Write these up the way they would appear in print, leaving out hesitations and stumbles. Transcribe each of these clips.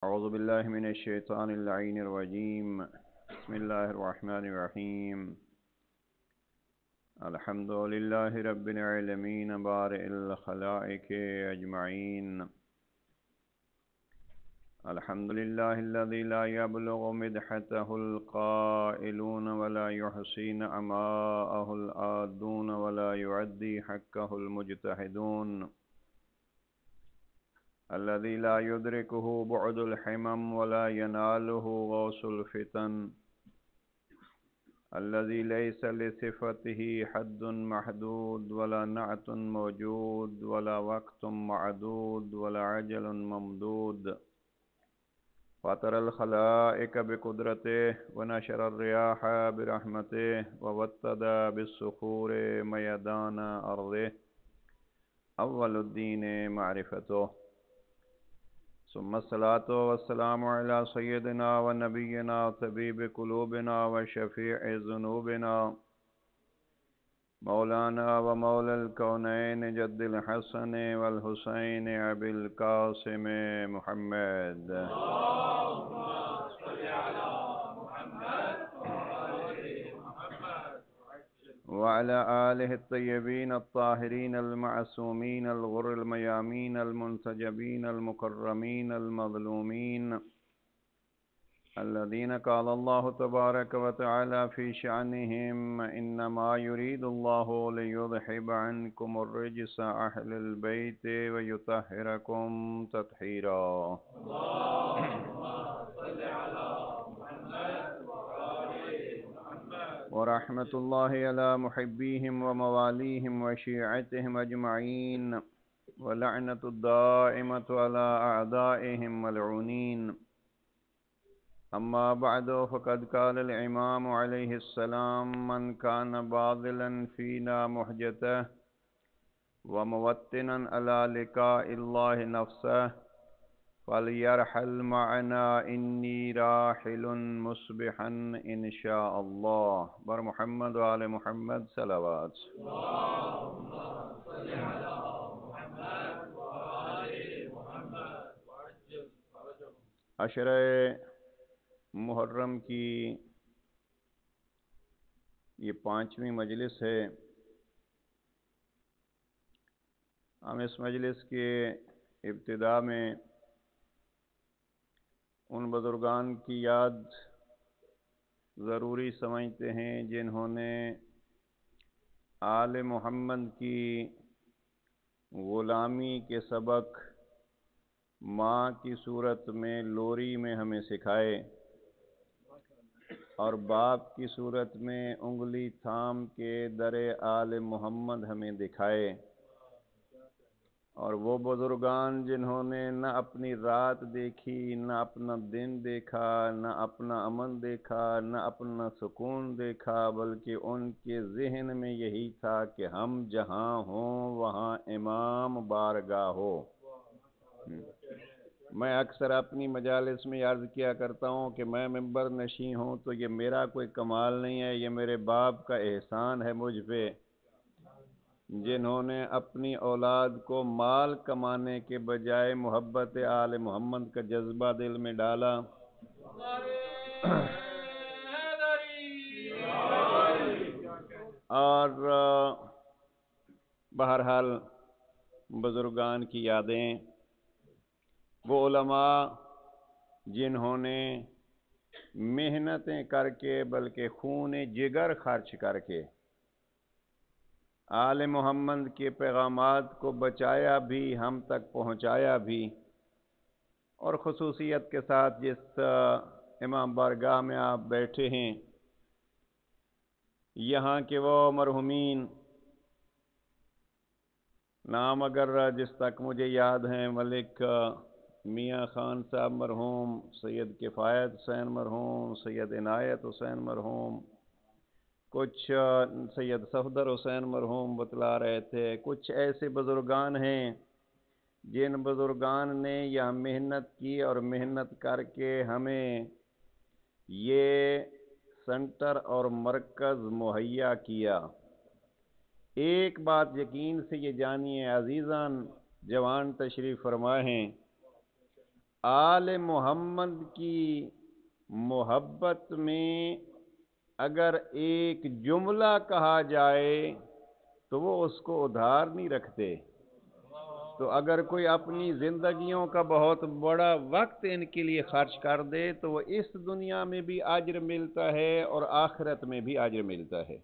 أعوذ بالله من الشيطان اللعين الرجيم. بسم الله الرحمن الرحيم. الحمد لله رب العالمين بارئ الخلائق أجمعين. الحمد لله الذي لا يبلغ مدحته القائلون ولا يحصي نعماءه الآدون ولا يعدي حقه المجتهدون. الذي لا يدركه بعد الحمم ولا يناله غوص الفتن. الذي ليس لصفته حد محدود ولا نعت موجود ولا وقت معدود ولا عجل ممدود. فطر الخلائق بقدرته ونشر الرياح برحمته ووطد بالصخور ميدان أرضه. أول الدين معرفته، ثم الصلاة والسلام على سيدنا ونبينا وطبيب قلوبنا وشفيع ذنوبنا مولانا ومولى الكونين جد الحسن والحسين أبي القاسم محمد. وعلى آله الطيبين الطاهرين المعصومين الغر الميامين المنتجبين المكرمين المظلومين الذين قال الله تبارك وتعالى في شأنهم: إنما يريد الله ليذهب عنكم الرجس أهل البيت ويطهركم تطهيرا. ورحمة الله على محبيهم ومواليهم وشيعتهم أجمعين، ولعنة الدائمة على أعدائهم ملعونين. أما بعد، فقد قال الإمام عليه السلام: من كان باذلا فينا محجته وموطنا على لقاء الله نفسه فليرحل معنا إني راحل مصبحا إن شاء الله. بر محمد وآل محمد صلوات. اللهم صل على محمد وآل محمد وعجل فرجهم. عشرہ محرم کی یہ 5ویں مجلس ہے. ہم اس مجلس کے ابتدا میں ان بزرگان کی یاد ضروری سمجھتے ہیں جنہوں نے آل محمد کی غلامی کے سبق ماں کی صورت میں لوری میں ہمیں سکھائے اور باپ کی صورت میں انگلی تھام کے در آل محمد ہمیں دکھائے. اور وہ بزرگان جنہوں نے نہ اپنی رات دیکھی، نہ اپنا دن دیکھا، نہ اپنا امن دیکھا، نہ اپنا سکون دیکھا، بلکہ ان کے ذہن میں یہی تھا کہ ہم جہاں ہوں وہاں امام بارگاہ ہو. میں اکثر اپنی مجالس میں عرض کیا کرتا ہوں کہ میں ممبر نشین ہوں تو یہ میرا کوئی کمال نہیں ہے، یہ میرے باپ کا احسان ہے مجھ پہ، جنہوں نے اپنی اولاد کو مال کمانے کے بجائے محبت آل محمد کا جذبہ دل میں ڈالا. اور بہرحال بزرگان کی یادیں، وہ علماء جنہوں نے محنتیں کر کے بلکہ خون جگر خرچ کر کے آل محمد کے پیغامات کو بچایا بھی، ہم تک پہنچایا بھی. اور خصوصیت کے ساتھ جس امام بارگاہ میں آپ بیٹھے ہیں، یہاں کے وہ مرحومین، نام اگر جس تک مجھے یاد ہیں: ملک میاں خان صاحب مرحوم، سید کفایت حسین مرحوم، سید عنایت حسین مرحوم، کچھ سید صفدر حسین مرحوم بتلا رہے تھے. کچھ ایسے بزرگان ہیں جن بزرگان نے یہاں محنت کی اور محنت کر کے ہمیں یہ سنٹر اور مرکز مہیا کیا. ایک بات یقین سے یہ جانیے عزیزان، جوان تشریف فرما ہیں آل محمد کی محبت میں اگر ایک جملہ کہا جائے تو وہ اس کو ادھار نہیں رکھتے. تو اگر کوئی اپنی زندگیوں کا بہت بڑا وقت ان کے لیے خرچ کر دے تو وہ اس دنیا میں بھی اجر ملتا ہے اور آخرت میں بھی اجر ملتا ہے.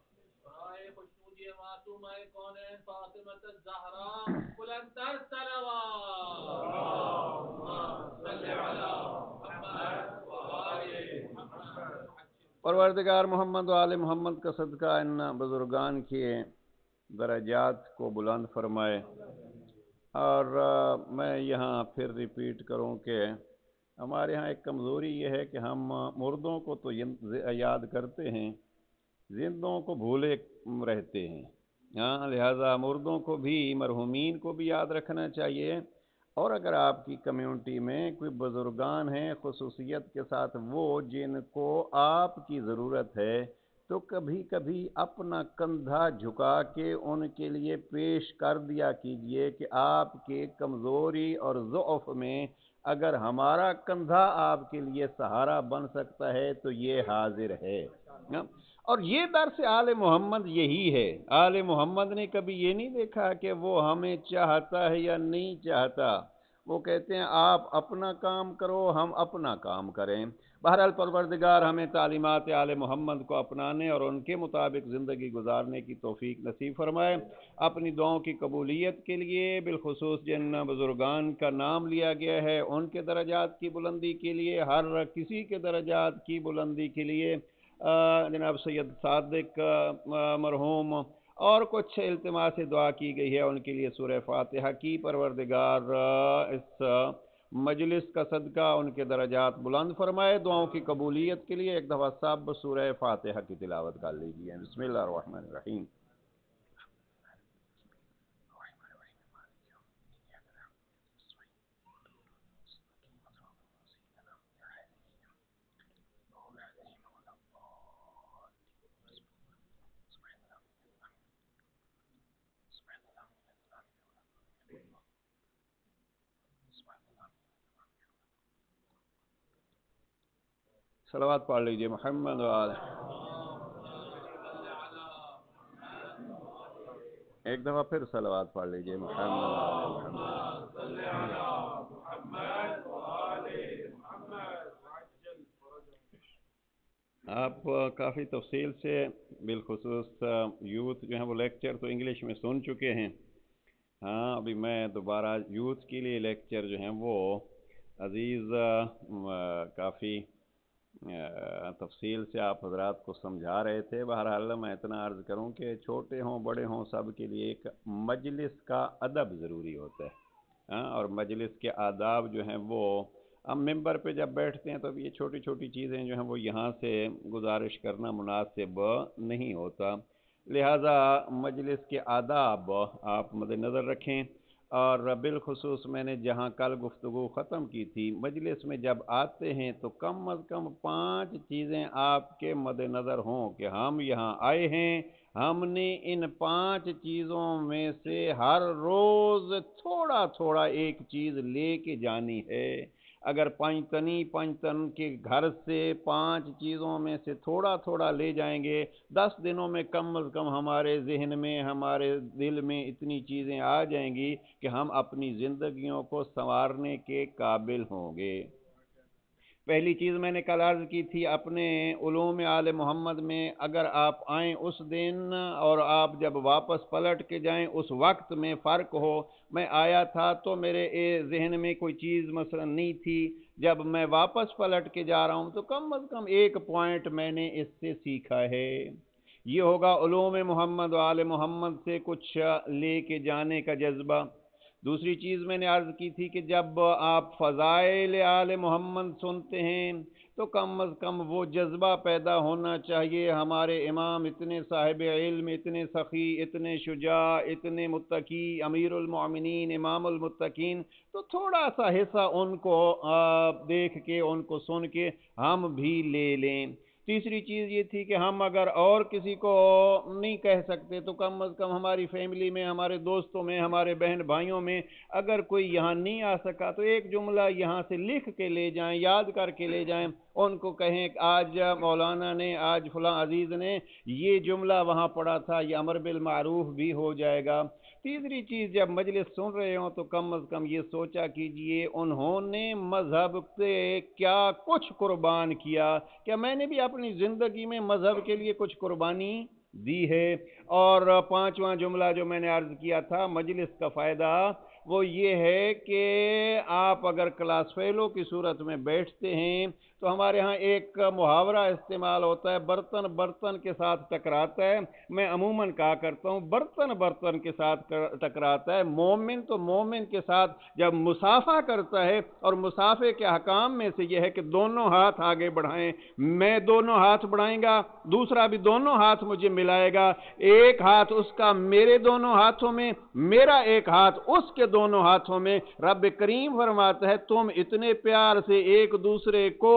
پروردگار محمد و آل محمد کا صدقہ ان بزرگان کے درجات کو بلند فرمائے. اور میں یہاں پھر ریپیٹ کروں کہ ہمارے ہاں ایک کمزوری یہ ہے کہ ہم مردوں کو تو یاد کرتے ہیں، زندوں کو بھولے رہتے ہیں. ہاں، لہذا مردوں کو بھی، مرحومین کو بھی یاد رکھنا چاہیے. اور اگر آپ کی کمیونٹی میں کوئی بزرگان ہیں خصوصیت کے ساتھ وہ جن کو آپ کی ضرورت ہے تو کبھی کبھی اپنا کندھا جھکا کے ان کے لیے پیش کر دیا کیجئے کہ آپ کے کمزوری اور ضعف میں اگر ہمارا کندھا آپ کے لیے سہارا بن سکتا ہے تو یہ حاضر ہے. اور یہ درس آل محمد یہی ہے. آل محمد نے کبھی یہ نہیں دیکھا کہ وہ ہمیں چاہتا ہے یا نہیں چاہتا. وہ کہتے ہیں آپ اپنا کام کرو، ہم اپنا کام کریں. بہرحال پروردگار ہمیں تعلیمات آل محمد کو اپنانے اور ان کے مطابق زندگی گزارنے کی توفیق نصیب فرمائے. اپنی دعاؤں کی قبولیت کے لیے بالخصوص جن بزرگان کا نام لیا گیا ہے ان کے درجات کی بلندی کے لیے، ہر کسی کے درجات کی بلندی کے لیے، جناب سید صادق مرحوم اور کچھ التماس دعا کی گئی ہے ان کے لیے سورہ فاتحہ کی. پروردگار اس مجلس کا صدقہ ان کے درجات بلند فرمائے. دعاؤں کی قبولیت کے لیے ایک دفعہ سب سورہ فاتحہ کی تلاوت کر لیجیے. بسم اللہ الرحمن الرحیم. صلوات پڑھ لیجیے محمد و آل. ایک دفعہ پھر صلوات پڑھ لیجیے محمد و آل محمد. آپ کافی تفصیل سے بالخصوص یوتھ جو ہیں وہ لیکچر تو انگلش میں سن چکے ہیں. ہاں، ابھی میں دوبارہ یوتھ کے لیے لیکچر جو ہیں وہ عزیز کافی تفصیل سے آپ حضرات کو سمجھا رہے تھے. بہرحال میں اتنا عرض کروں کہ چھوٹے ہوں بڑے ہوں سب کے لیے ایک مجلس کا ادب ضروری ہوتا ہے. اور مجلس کے آداب جو ہیں وہ ہم ممبر پہ جب بیٹھتے ہیں تو اب یہ چھوٹی چھوٹی چیزیں جو ہیں وہ یہاں سے گزارش کرنا مناسب نہیں ہوتا. لہٰذا مجلس کے آداب آپ مد نظر رکھیں. اور بالخصوص میں نے جہاں کل گفتگو ختم کی تھی، مجلس میں جب آتے ہیں تو کم از کم 5 چیزیں آپ کے مد نظر ہوں کہ ہم یہاں آئے ہیں، ہم نے ان 5 چیزوں میں سے ہر روز تھوڑا تھوڑا ایک چیز لے کے جانی ہے. اگر پنجتن کے گھر سے 5 چیزوں میں سے تھوڑا تھوڑا لے جائیں گے، 10 دنوں میں کم از کم ہمارے ذہن میں، ہمارے دل میں اتنی چیزیں آ جائیں گی کہ ہم اپنی زندگیوں کو سنوارنے کے قابل ہوں گے. پہلی چیز میں نے کل عرض کی تھی، اپنے علوم آل محمد میں اگر آپ آئیں اس دن اور آپ جب واپس پلٹ کے جائیں اس وقت میں فرق ہو. میں آیا تھا تو میرے ذہن میں کوئی چیز مثلا نہیں تھی، جب میں واپس پلٹ کے جا رہا ہوں تو کم از کم ایک پوائنٹ میں نے اس سے سیکھا ہے. یہ ہوگا علوم محمد و آل محمد سے کچھ لے کے جانے کا جذبہ. دوسری چیز میں نے عرض کی تھی کہ جب آپ فضائل آل محمد سنتے ہیں تو کم از کم وہ جذبہ پیدا ہونا چاہیے، ہمارے امام اتنے صاحب علم، اتنے سخی، اتنے شجاع، اتنے متقی، امیر المؤمنین، امام المتقین، تو تھوڑا سا حصہ ان کو دیکھ کے، ان کو سن کے ہم بھی لے لیں. تیسری چیز یہ تھی کہ ہم اگر اور کسی کو نہیں کہہ سکتے تو کم از کم ہماری فیملی میں، ہمارے دوستوں میں، ہمارے بہن بھائیوں میں اگر کوئی یہاں نہیں آ سکا تو ایک جملہ یہاں سے لکھ کے لے جائیں، یاد کر کے لے جائیں، ان کو کہیں کہ آج مولانا نے، آج فلاں عزیز نے یہ جملہ وہاں پڑھا تھا، یہ امر بالمعروف بھی ہو جائے گا۔ تیسری چیز، جب مجلس سن رہے ہوں تو کم از کم یہ سوچا کیجئے انہوں نے مذہب پہ کیا کچھ قربان کیا، کیا میں نے بھی اپنی زندگی میں مذہب کے لیے کچھ قربانی دی ہے۔ اور پانچواں جملہ جو میں نے عرض کیا تھا مجلس کا فائدہ، وہ یہ ہے کہ آپ اگر کلاس فیلو کی صورت میں بیٹھتے ہیں تو ہمارے ہاں ایک محاورہ استعمال ہوتا ہے، برتن برتن کے ساتھ ٹکراتا ہے۔ میں عموماً کہا کرتا ہوں برتن برتن کے ساتھ ٹکراتا ہے۔ مومن تو مومن کے ساتھ جب مسافہ کرتا ہے، اور مسافے کے احکام میں سے یہ ہے کہ دونوں ہاتھ آگے بڑھائیں، میں دونوں ہاتھ بڑھائیں گا، دوسرا بھی دونوں ہاتھ مجھے ملائے گا، ایک ہاتھ اس کا میرے دونوں ہاتھوں میں، میرا ایک ہاتھ اس کے دونوں ہاتھوں میں۔ رب کریم فرماتا ہے تم اتنے پیار سے ایک دوسرے کو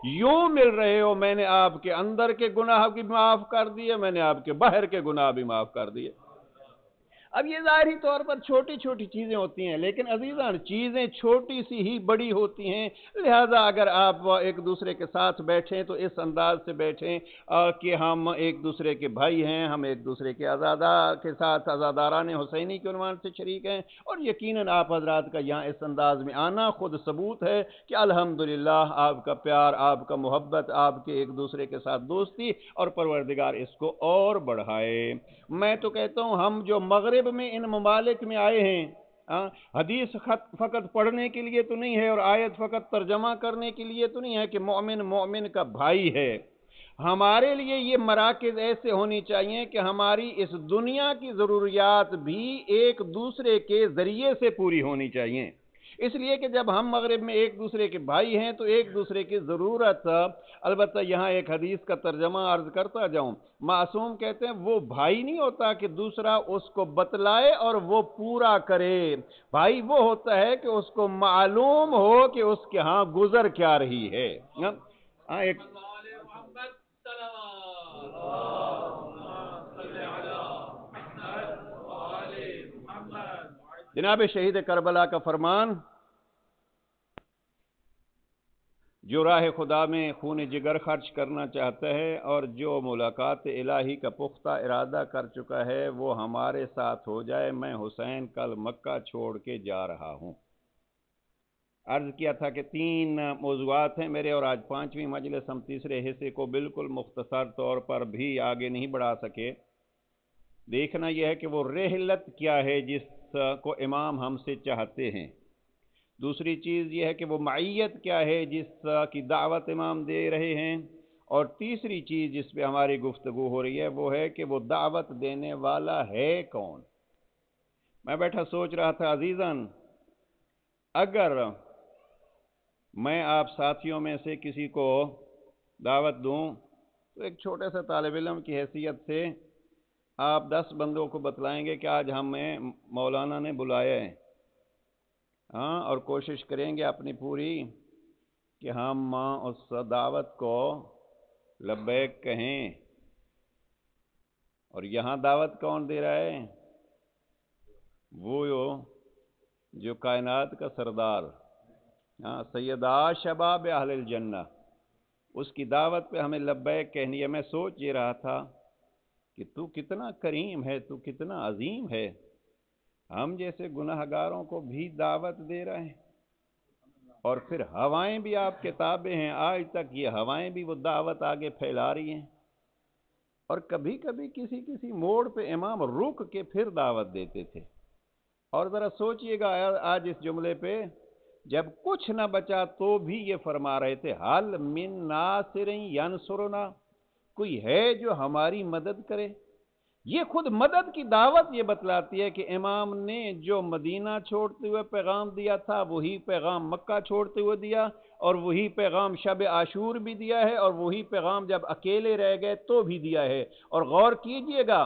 یوں مل رہے ہو، میں نے آپ کے اندر کے گناہ بھی معاف کر دیے، میں نے آپ کے باہر کے گناہ بھی معاف کر دیے۔ اب یہ ظاہری طور پر چھوٹی چھوٹی چیزیں ہوتی ہیں، لیکن عزیزان چیزیں چھوٹی سی ہی بڑی ہوتی ہیں، لہذا اگر آپ ایک دوسرے کے ساتھ بیٹھیں تو اس انداز سے بیٹھیں کہ ہم ایک دوسرے کے بھائی ہیں، ہم ایک دوسرے کے عزادار کے ساتھ عزاداران حسینی کے عنوان سے شریک ہیں، اور یقیناً آپ حضرات کا یہاں اس انداز میں آنا خود ثبوت ہے کہ الحمدللہ آپ کا پیار، آپ کا محبت، آپ کے ایک دوسرے کے ساتھ دوستی، اور پروردگار اس کو اور بڑھائے۔ میں تو کہتا ہوں ہم جو مغرب میں ان ممالک میں آئے ہیں، حدیث فقط پڑھنے کے لیے تو نہیں ہے اور آیت فقط ترجمہ کرنے کے لیے تو نہیں ہے کہ مومن مومن کا بھائی ہے۔ ہمارے لیے یہ مراکز ایسے ہونی چاہیے کہ ہماری اس دنیا کی ضروریات بھی ایک دوسرے کے ذریعے سے پوری ہونی چاہیے، اس لیے کہ جب ہم مغرب میں ایک دوسرے کے بھائی ہیں تو ایک دوسرے کی ضرورت، البتہ یہاں ایک حدیث کا ترجمہ عرض کرتا جاؤں، معصوم کہتے ہیں وہ بھائی نہیں ہوتا کہ دوسرا اس کو بتلائے اور وہ پورا کرے، بھائی وہ ہوتا ہے کہ اس کو معلوم ہو کہ اس کے ہاں گزر کیا رہی ہے۔ ایک جناب شہید کربلا کا فرمان، جو راہ خدا میں خون جگر خرچ کرنا چاہتا ہے اور جو ملاقات الہی کا پختہ ارادہ کر چکا ہے وہ ہمارے ساتھ ہو جائے، میں حسین کل مکہ چھوڑ کے جا رہا ہوں۔ عرض کیا تھا کہ 3 موضوعات ہیں میرے، اور آج 5ویں مجلس ہم تیسرے حصے کو بالکل مختصر طور پر بھی آگے نہیں بڑھا سکے۔ دیکھنا یہ ہے کہ وہ رحلت کیا ہے جس کو امام ہم سے چاہتے ہیں، دوسری چیز یہ ہے کہ وہ معیت کیا ہے جس کی دعوت امام دے رہے ہیں، اور تیسری چیز جس پہ ہماری گفتگو ہو رہی ہے وہ ہے کہ وہ دعوت دینے والا ہے کون۔ میں بیٹھا سوچ رہا تھا عزیزان، اگر میں آپ ساتھیوں میں سے کسی کو دعوت دوں تو ایک چھوٹے سے طالب علم کی حیثیت سے آپ 10 بندوں کو بتلائیں گے کہ آج ہمیں مولانا نے بلایا ہے، اور کوشش کریں گے اپنی پوری کہ ہم اس دعوت کو لبیک کہیں۔ اور یہاں دعوت کون دے رہا ہے؟ وہ جو کائنات کا سردار، سیدہ شباب اہل الجنہ، اس کی دعوت پہ ہمیں لبیک کہنی ہے۔ میں سوچ یہ رہا تھا کہ تو کتنا کریم ہے، تو کتنا عظیم ہے، ہم جیسے گناہگاروں کو بھی دعوت دے رہے ہیں، اور پھر ہوائیں بھی آپ کے تابع ہیں، آج تک یہ ہوائیں بھی وہ دعوت آگے پھیلا رہی ہیں، اور کبھی کبھی کسی موڑ پہ امام رک کے پھر دعوت دیتے تھے۔ اور ذرا سوچئے گا آج اس جملے پہ جب کچھ نہ بچا تو بھی یہ فرما رہے تھے حل من ناصر ینصرنا، کوئی ہے جو ہماری مدد کرے۔ یہ خود مدد کی دعوت یہ بتلاتی ہے کہ امام نے جو مدینہ چھوڑتے ہوئے پیغام دیا تھا وہی پیغام مکہ چھوڑتے ہوئے دیا، اور وہی پیغام شب عاشور بھی دیا ہے، اور وہی پیغام جب اکیلے رہ گئے تو بھی دیا ہے۔ اور غور کیجئے گا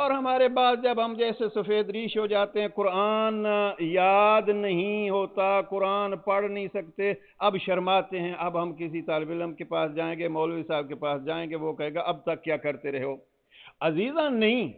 اور ہمارے بعد جب ہم جیسے سفید ریش ہو جاتے ہیں، قرآن یاد نہیں ہوتا، قرآن پڑھ نہیں سکتے، اب شرماتے ہیں، اب ہم کسی طالب علم کے پاس جائیں گے، مولوی صاحب کے پاس جائیں گے، وہ کہے گا اب تک کیا کرتے رہے ہو؟ عزیزان نہیں،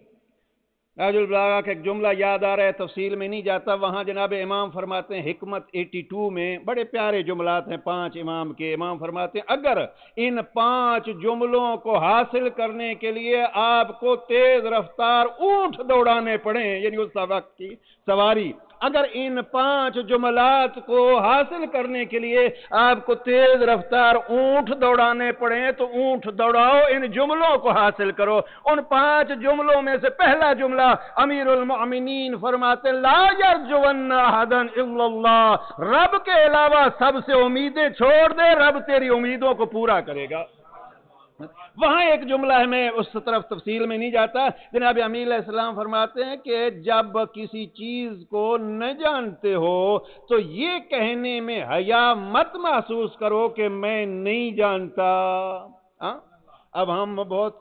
راج البلاغہ کا ایک جملہ یاد آ رہا ہے، تفصیل میں نہیں جاتا، وہاں جناب امام فرماتے ہیں حکمت 82 میں، بڑے پیارے جملات ہیں 5 امام کے، امام فرماتے ہیں اگر ان 5 جملوں کو حاصل کرنے کے لیے آپ کو تیز رفتار اونٹ دوڑانے پڑیں، یعنی اس وقت کی سواری، اگر ان 5 جملات کو حاصل کرنے کے لیے آپ کو تیز رفتار اونٹ دوڑانے پڑیں تو اونٹ دوڑاؤ، ان جملوں کو حاصل کرو۔ ان 5 جملوں میں سے پہلا جملہ امیر المؤمنین فرماتے لا یرجون احدا الا اللہ، رب کے علاوہ سب سے امیدیں چھوڑ دے، رب تیری امیدوں کو پورا کرے گا۔ وہاں ایک جملہ ہے، میں اس طرف تفصیل میں نہیں جاتا، جناب امیر علیہ السلام فرماتے ہیں کہ جب کسی چیز کو نہ جانتے ہو تو یہ کہنے میں حیا مت محسوس کرو کہ میں نہیں جانتا۔ اب ہم بہت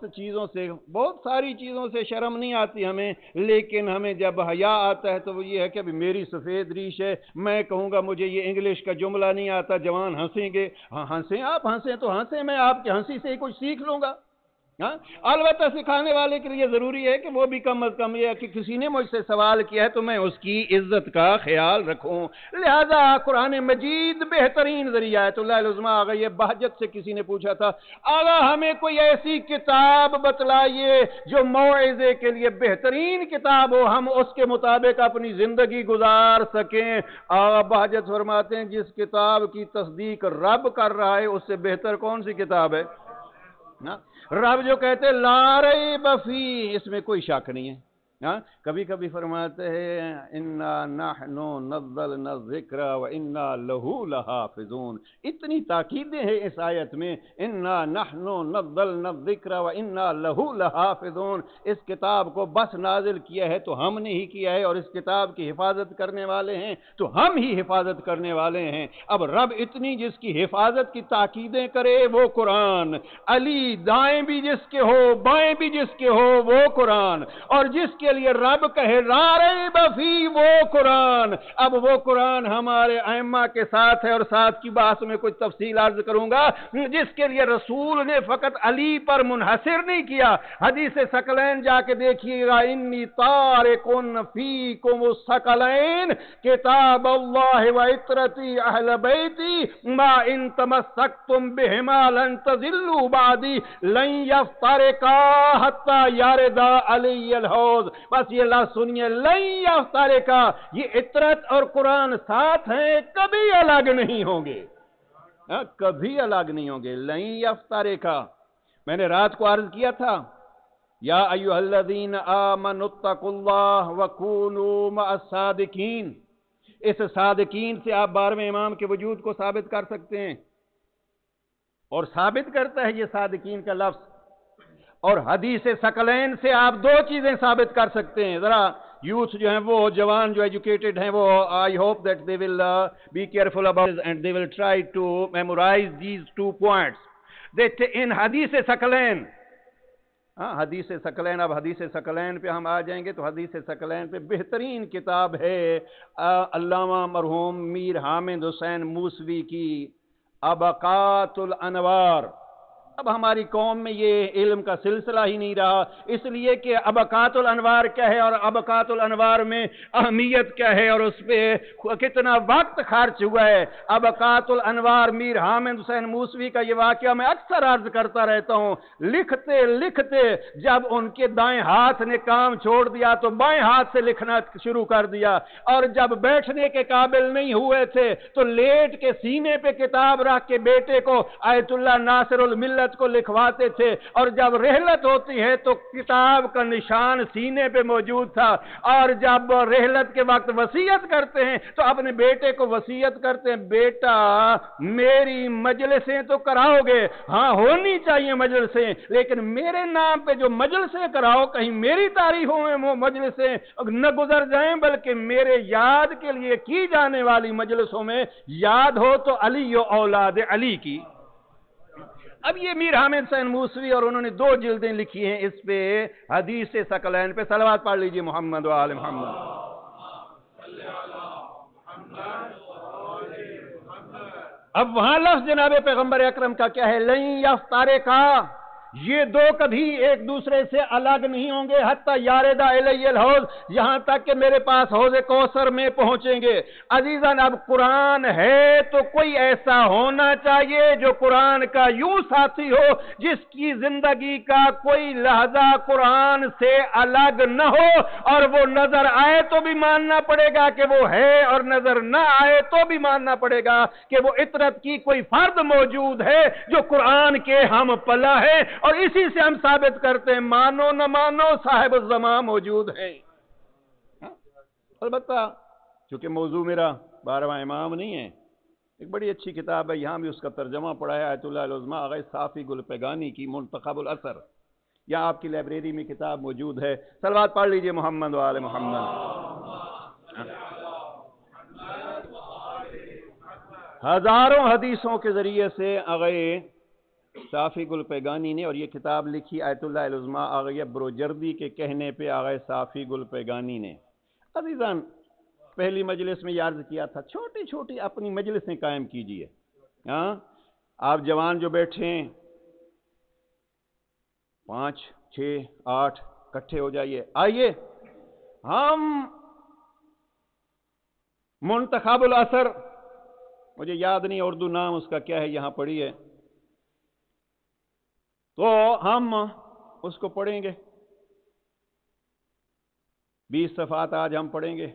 ساری چیزوں سے شرم نہیں آتی ہمیں، لیکن ہمیں جب حیا آتا ہے تو وہ یہ ہے کہ ابھی میری سفید ریش ہے، میں کہوں گا مجھے یہ انگلش کا جملہ نہیں آتا، جوان ہنسیں گے، ہاں ہنسیں، آپ ہنسیں تو ہنسیں، میں آپ کی ہنسی سے ہی کچھ سیکھ لوں گا۔ البتہ سکھانے والے کے لیے ضروری ہے کہ وہ بھی کم از کم یہ کہ کسی نے مجھ سے سوال کیا ہے تو میں اس کی عزت کا خیال رکھوں، لہذا قرآن مجید بہترین ذریعہ ہے۔ تو اللہ العظمہ آگا یہ بہجت سے کسی نے پوچھا تھا آگا ہمیں کوئی ایسی کتاب بتلائیے جو موعظے کے لیے بہترین کتاب ہو، ہم اس کے مطابق اپنی زندگی گزار سکیں۔ آگا بہجت فرماتے ہیں جس کتاب کی تصدیق رب کر رہا ہے اس سے بہتر کون سی کتاب ہے؟ رب جو کہتے لا ریب فیہ، اس میں کوئی شک نہیں ہے۔ کبھی کبھی فرماتے ہیں انا نحن نزلنا الذکر وانا لہ لحافظون، اتنی تاکیدیں ہیں اس آیت میں، انا نحن نزلنا الذکر وانا لہ لحافظون، اس کتاب کو بس نازل کیا ہے تو ہم نے ہی کیا ہے، اور اس کتاب کی حفاظت کرنے والے ہیں تو ہم ہی حفاظت کرنے والے ہیں۔ اب رب اتنی جس کی حفاظت کی تاکیدیں کرے وہ قرآن، علی دائیں بھی جس کے ہو بائیں بھی جس کے ہو وہ قرآن، اور جس کے لیے رب کہے لا ریب فیہ وہ قرآن۔ اب وہ قرآن ہمارے ائمہ کے ساتھ ہے، اور ساتھ کی بات میں کچھ تفصیل عرض کروں گا، جس کے لیے رسول نے فقط علی پر منحصر نہیں کیا۔ حدیث ثقلین جا کے دیکھیے گا، انی تارک فیکم الثقلین کتاب اللہ و عترتی اہل بیتی ما ان تمسکتم بہما لن تضلوا بعدی لن یفترقا حتی یردا علی الحوض۔ بس یہ لفظ سنیے، لن یفترقا، یہ عترت اور قرآن ساتھ ہیں، کبھی الگ نہیں ہوں گے، کبھی الگ نہیں ہوں گے، لن یفترقا۔ میں نے رات کو عرض کیا تھا یا ایھا الذین آمنوا اتقوا اللہ وکونوا مع الصادقین، اس صادقین سے آپ 12ویں امام کے وجود کو ثابت کر سکتے ہیں، اور ثابت کرتا ہے یہ صادقین کا لفظ، اور حدیث ثقلین سے آپ 2 چیزیں ثابت کر سکتے ہیں۔ ذرا یوتھ جو ہیں، وہ جوان جو ایجوکیٹڈ ہیں، وہ I hope that they will be careful about it and they will try to memorize these 2 points that in حدیث ثقلین، حدیث ثقلین، اب حدیث ثقلین پہ ہم آ جائیں گے تو حدیث ثقلین پہ بہترین کتاب ہے علامہ مرحوم میر حامد حسین موسوی کی ابقات الانوار۔ اب ہماری قوم میں یہ علم کا سلسلہ ہی نہیں رہا، اس لیے کہ ابقات الانوار کیا ہے اور ابقات الانوار میں اہمیت کیا ہے اور اس پہ کتنا وقت خرچ ہوا ہے۔ ابقات الانوار میر حامد حسین موسوی کا یہ واقعہ میں اکثر عرض کرتا رہتا ہوں، لکھتے لکھتے جب ان کے دائیں ہاتھ نے کام چھوڑ دیا تو بائیں ہاتھ سے لکھنا شروع کر دیا، اور جب بیٹھنے کے قابل نہیں ہوئے تھے تو لیٹ کے سینے پہ کتاب رکھ کے بیٹے کو آیت اللہ ناصر الملت کو لکھواتے تھے، اور جب رحلت ہوتی ہے تو کتاب کا نشان سینے پہ موجود تھا، اور جب رحلت کے وقت وصیت کرتے ہیں تو اپنے بیٹے کو وصیت کرتے ہیں بیٹا میری مجلسیں تو کراؤ گے، ہاں ہونی چاہیے مجلسیں، لیکن میرے نام پہ جو مجلسیں کراؤ کہیں میری تعریفوں میں وہ مجلسیں نہ گزر جائیں، بلکہ میرے یاد کے لیے کی جانے والی مجلسوں میں یاد ہو تو علی و اولاد علی کی۔ اب یہ میر حامد حسین موسوی اور انہوں نے 2 جلدیں لکھی ہیں اس پہ، حدیث ثقلین پہ. صلوات پڑھ لیجئے محمد و آل محمد. اب وہاں لفظ جناب پیغمبر اکرم کا کیا ہے؟ لن یفترقا، یہ 2 کبھی ایک دوسرے سے الگ نہیں ہوں گے، حتی یارد الی الحوض، یہاں تک کہ میرے پاس حوض کوثر میں پہنچیں گے. عزیزان، اب قرآن ہے تو کوئی ایسا ہونا چاہیے جو قرآن کا یوں ساتھی ہو جس کی زندگی کا کوئی لحظہ قرآن سے الگ نہ ہو، اور وہ نظر آئے تو بھی ماننا پڑے گا کہ وہ ہے، اور نظر نہ آئے تو بھی ماننا پڑے گا کہ وہ عطرت کی کوئی فرد موجود ہے جو قرآن کے ہم پلا ہے، اور اسی سے ہم ثابت کرتے ہیں مانو نہ مانو صاحب الزمان موجود ہے. البتہ چونکہ موضوع میرا 12واں امام نہیں ہے، ایک بڑی اچھی کتاب ہے، یہاں بھی اس کا ترجمہ پڑھا ہے آیت اللہ العظمیٰ آغا صافی گل پیگانی کی منتخب الاثر. یہاں آپ کی لائبریری میں کتاب موجود ہے. صلوات پڑھ لیجئے محمد و آل محمد. ہزاروں حدیثوں کے ذریعے سے آغا صافی گل پیگانی نے، اور یہ کتاب لکھی آیت اللہ العظمیٰ آغا بروجردی کے کہنے پہ آغا صافی گل پیگانی نے. عزیزان، پہلی مجلس میں یہ عرض کیا تھا، چھوٹی چھوٹی اپنی مجلسیں قائم کیجئے. آپ جوان جو بیٹھے ہیں 5 6 8 اکٹھے ہو جائیے. آئیے ہم منتخب الاثر، مجھے یاد نہیں اردو نام اس کا کیا ہے، یہاں پڑھی ہے تو ہم اس کو پڑھیں گے. 20 صفحات آج ہم پڑھیں گے.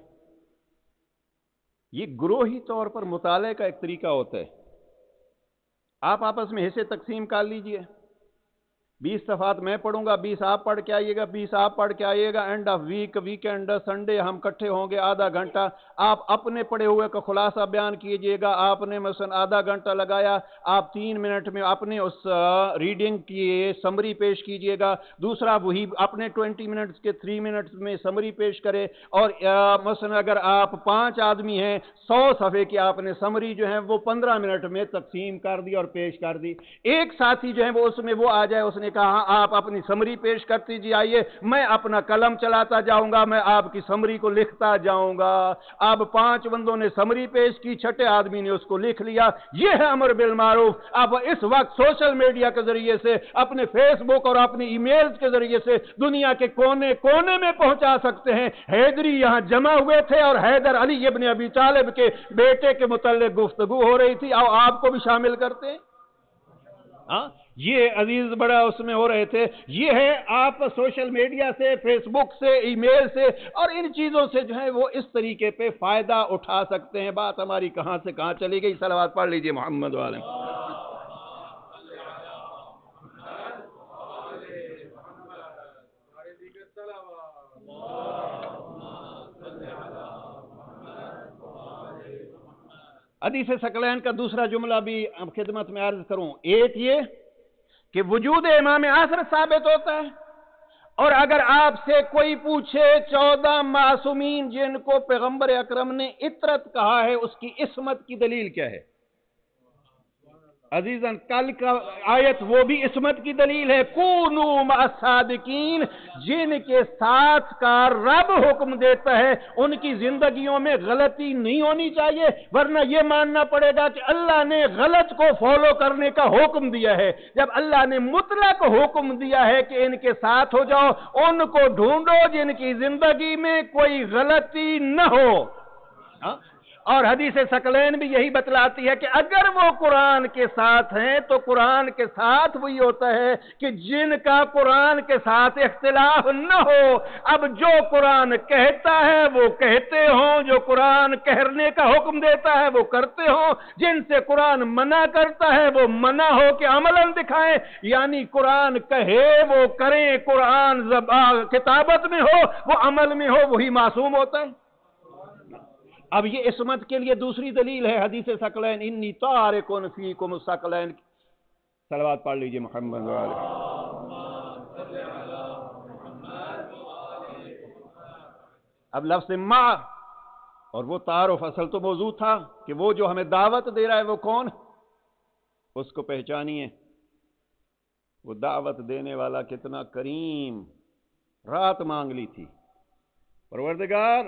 یہ گروہی طور پر مطالعے کا ایک طریقہ ہوتا ہے. آپ آپس میں حصے تقسیم کر لیجئے. 20 صفحات میں پڑھوں گا، 20 آپ پڑھ کے آئیے گا، 20 آپ پڑھ کے آئیے گا. اینڈ آف ویکینڈ سنڈے ہم اکٹھے ہوں گے، آدھا گھنٹہ آپ اپنے پڑھے ہوئے کا خلاصہ بیان کیجئے گا. آپ نے مثلا آدھا گھنٹہ لگایا، آپ 3 منٹ میں اپنے اس ریڈنگ کی سمری پیش کیجئے گا. دوسرا وہی اپنے 20 منٹس کے 3 منٹس میں سمری پیش کرے. اور مثلا اگر آپ 5 آدمی ہیں، 100 صفحے کی آپ نے سمری جو ہے وہ 15 منٹ میں تقسیم کر دی اور پیش کر دی. ایک ساتھی جو ہے وہ اس میں وہ آ جائے، اس نے کہا آپ اپنی سمری پیش کرتی جی، آئیے میں اپنا قلم چلاتا جاؤں گا، میں آپ کی سمری کو لکھتا جاؤں گا. اب 5 بندوں نے سمری پیش کی، 6 آدمی نے اس کو لکھ لیا. یہ ہے امر بالمعروف. اب اس وقت سوشل میڈیا کے ذریعے سے، اپنے فیس بک اور اپنی ای میلز کے ذریعے سے دنیا کے کونے کونے میں پہنچا سکتے ہیں. حیدری یہاں جمع ہوئے تھے اور حیدر علی ابن ابی طالب کے بیٹے کے متعلق گفتگو ہو رہی تھی، اور آپ کو بھی شامل کرتے ہیں. یہ عزیز بڑا اس میں ہو رہے تھے. یہ ہے آپ سوشل میڈیا سے، فیس بک سے، ای میل سے اور ان چیزوں سے جو ہے وہ اس طریقے پہ فائدہ اٹھا سکتے ہیں. بات ہماری کہاں سے کہاں چلی گئی. صلوات پڑھ لیجئے محمد والے. حدیث ثقلین کا دوسرا جملہ بھی اب خدمت میں عرض کروں. ایک یہ کہ وجود امام عصر ثابت ہوتا ہے، اور اگر آپ سے کوئی پوچھے 14 معصومین جن کو پیغمبر اکرم نے عطرت کہا ہے، اس کی عصمت کی دلیل کیا ہے؟ عزیزاً، کل کا آیت وہ بھی عصمت کی دلیل ہے. کونو مع الصادقین، جن کے ساتھ کا رب حکم دیتا ہے ان کی زندگیوں میں غلطی نہیں ہونی چاہیے، ورنہ یہ ماننا پڑے گا کہ اللہ نے غلط کو فالو کرنے کا حکم دیا ہے. جب اللہ نے مطلق حکم دیا ہے کہ ان کے ساتھ ہو جاؤ، ان کو ڈھونڈو جن کی زندگی میں کوئی غلطی نہ ہو. اور حدیث ثقلین بھی یہی بتلاتی ہے کہ اگر وہ قرآن کے ساتھ ہیں تو قرآن کے ساتھ وہی ہوتا ہے کہ جن کا قرآن کے ساتھ اختلاف نہ ہو. اب جو قرآن کہتا ہے وہ کہتے ہوں، جو قرآن کرنے کا حکم دیتا ہے وہ کرتے ہوں، جن سے قرآن منع کرتا ہے وہ منع ہو کہ عملاً دکھائیں. یعنی قرآن کہے وہ کریں، قرآن کتابت میں ہو وہ عمل میں ہو، وہی معصوم ہوتا ہے. اب یہ عصمت کے لیے دوسری دلیل ہے حدیث ثقلین، انی تارکن فیکم الثقلین. صلوات پڑھ لیجئے محمد والے. اب لفظ ما اور وہ تعارف اصل تو موضوع تھا کہ وہ جو ہمیں دعوت دے رہا ہے وہ کون، اس کو پہچانیے. وہ دعوت دینے والا کتنا کریم، رات مانگ لی تھی، پروردگار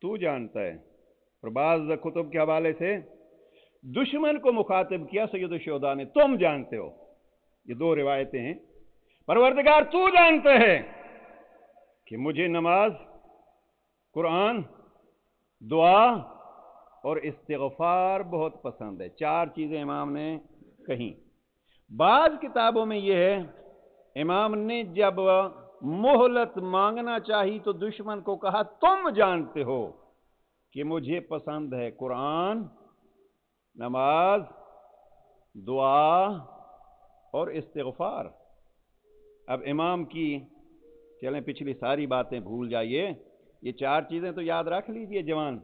تو جانتا ہے۔ اور بعض کتب کے حوالے سے دشمن کو مخاطب کیا سید الشہداء نے، تم جانتے ہو۔ یہ دو روایتیں ہیں۔ پروردگار تو جانتے ہے کہ مجھے نماز، قرآن، دعا اور استغفار بہت پسند ہے۔ چار چیزیں امام نے کہیں۔ بعض کتابوں میں یہ ہے امام نے جب مہلت مانگنا چاہی تو دشمن کو کہا تم جانتے ہو کہ مجھے پسند ہے قرآن، نماز، دعا اور استغفار۔ اب امام کی چلیں پچھلی ساری باتیں بھول جائیے، یہ چار چیزیں تو یاد رکھ لیجئے جوان۔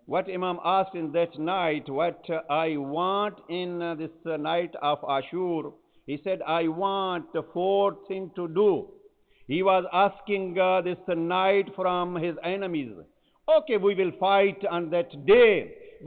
What Imam asked in that night, what I want in this night of Ashur, he said, I want the fourth thing to do. He was asking this night from his enemies. Okay, we will fight on that day,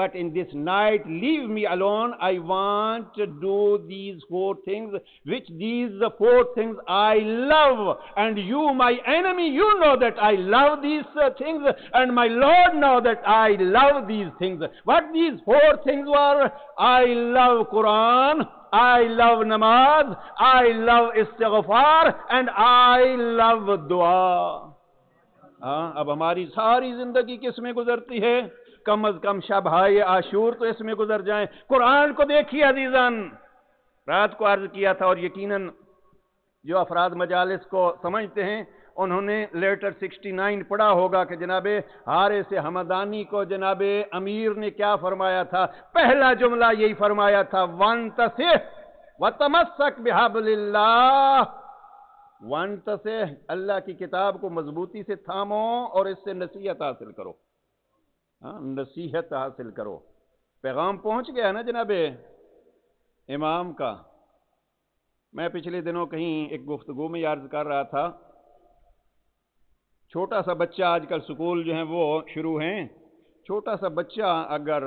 but in this night, leave me alone. I want to do these four things, which these four things I love. And you, my enemy, you know that I love these things, and my Lord know that I love these things. What these four things were? I love Quran, I love namaz, I love istighfar, and I love dua. اب ہماری ساری زندگی کس میں گزرتی ہے؟ کم از کم شب-های عاشور تو اس میں گزر جائیں۔ قرآن کو دیکھیے عزیزان، رات کو عرض کیا تھا، اور یقیناً جو افراد مجالس کو سمجھتے ہیں انہوں نے لیٹر 69 پڑھا ہوگا کہ جناب حارث حمدانی کو جناب امیر نے کیا فرمایا تھا۔ پہلا جملہ یہی فرمایا تھا، وَانْتَصِحْ وَتَمَسَّكْ بِحَبْلِ اللَّهِ، وَانْتَصِحْ، اللہ کی کتاب کو مضبوطی سے تھامو اور اس سے نصیحت حاصل کرو۔ نصیحت حاصل کرو۔ پیغام پہنچ گیا نا جناب امام کا۔ میں پچھلے دنوں کہیں ایک گفتگو میں عرض کر رہا تھا، چھوٹا سا بچہ، آج کل سکول جو ہیں وہ شروع ہیں، چھوٹا سا بچہ اگر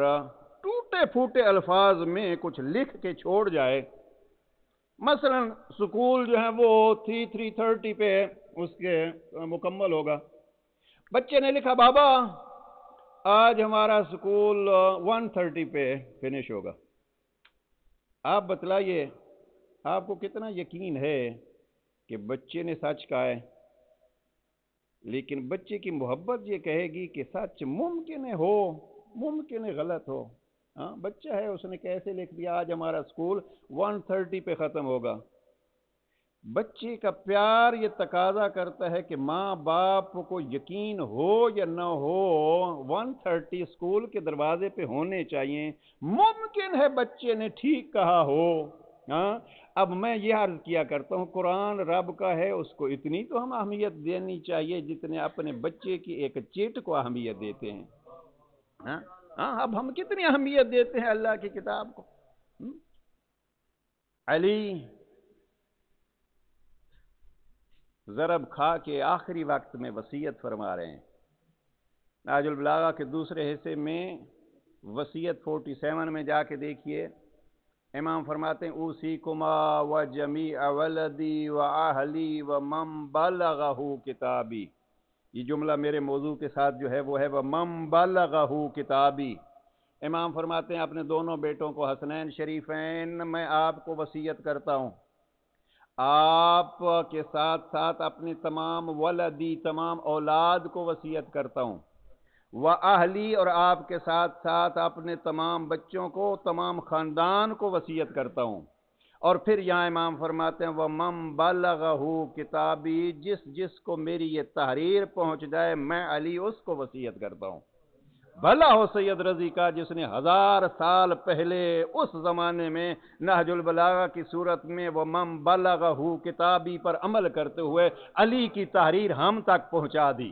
ٹوٹے پھوٹے الفاظ میں کچھ لکھ کے چھوڑ جائے، مثلا سکول جو ہے وہ 3:30 پہ اس کے مکمل ہوگا، بچے نے لکھا بابا آج ہمارا سکول 1:30 پہ فنش ہوگا۔ آپ بتلائیے آپ کو کتنا یقین ہے کہ بچے نے سچ کہا ہے؟ لیکن بچے کی محبت یہ کہے گی کہ سچ ممکن ہے ہو، ممکن ہے غلط ہو۔ بچہ ہے، اس نے کیسے لکھ دیا آج ہمارا سکول 1:30 پہ ختم ہوگا۔ بچے کا پیار یہ تقاضا کرتا ہے کہ ماں باپ کو یقین ہو یا نہ ہو 1:30 سکول کے دروازے پہ ہونے چاہیے۔ ممکن ہے بچے نے ٹھیک کہا ہو۔ اب میں یہ عرض کیا کرتا ہوں، قرآن رب کا ہے، اس کو اتنی تو ہم اہمیت دینی چاہیے جتنے اپنے بچے کی ایک چیٹ کو اہمیت دیتے ہیں۔ اب ہم کتنی اہمیت دیتے ہیں اللہ کی کتاب کو۔ علی ضرب کھا کے آخری وقت میں وصیت فرما رہے ہیں۔ نہج البلاغہ کے دوسرے حصے میں وصیت 47 میں جا کے دیکھیے، امام فرماتے ہیں اوصیکما وجمیع ولدی واہلی ومن بلغہ کتابی۔ یہ جملہ میرے موضوع کے ساتھ جو ہے وہ ہے ومن بلغہ کتابی۔ امام فرماتے ہیں اپنے دونوں بیٹوں کو، حسنین شریفین، میں آپ کو وصیت کرتا ہوں، آپ کے ساتھ ساتھ اپنی تمام ولدی، تمام اولاد کو وصیت کرتا ہوں، وَأَهْلِي، اور آپ کے ساتھ ساتھ اپنے تمام بچوں کو، تمام خاندان کو وصیت کرتا ہوں۔ اور پھر یہاں امام فرماتے ہیں وَمَن بَلَغَهُ کتابی، جس جس کو میری یہ تحریر پہنچ جائے میں علی اس کو وصیت کرتا ہوں۔ بھلا ہو سید رضی کا جس نے 1000 سال پہلے اس زمانے میں نہج البلاغہ کی صورت میں وَمَن بَلَغَهُ کتابی پر عمل کرتے ہوئے علی کی تحریر ہم تک پہنچا دی۔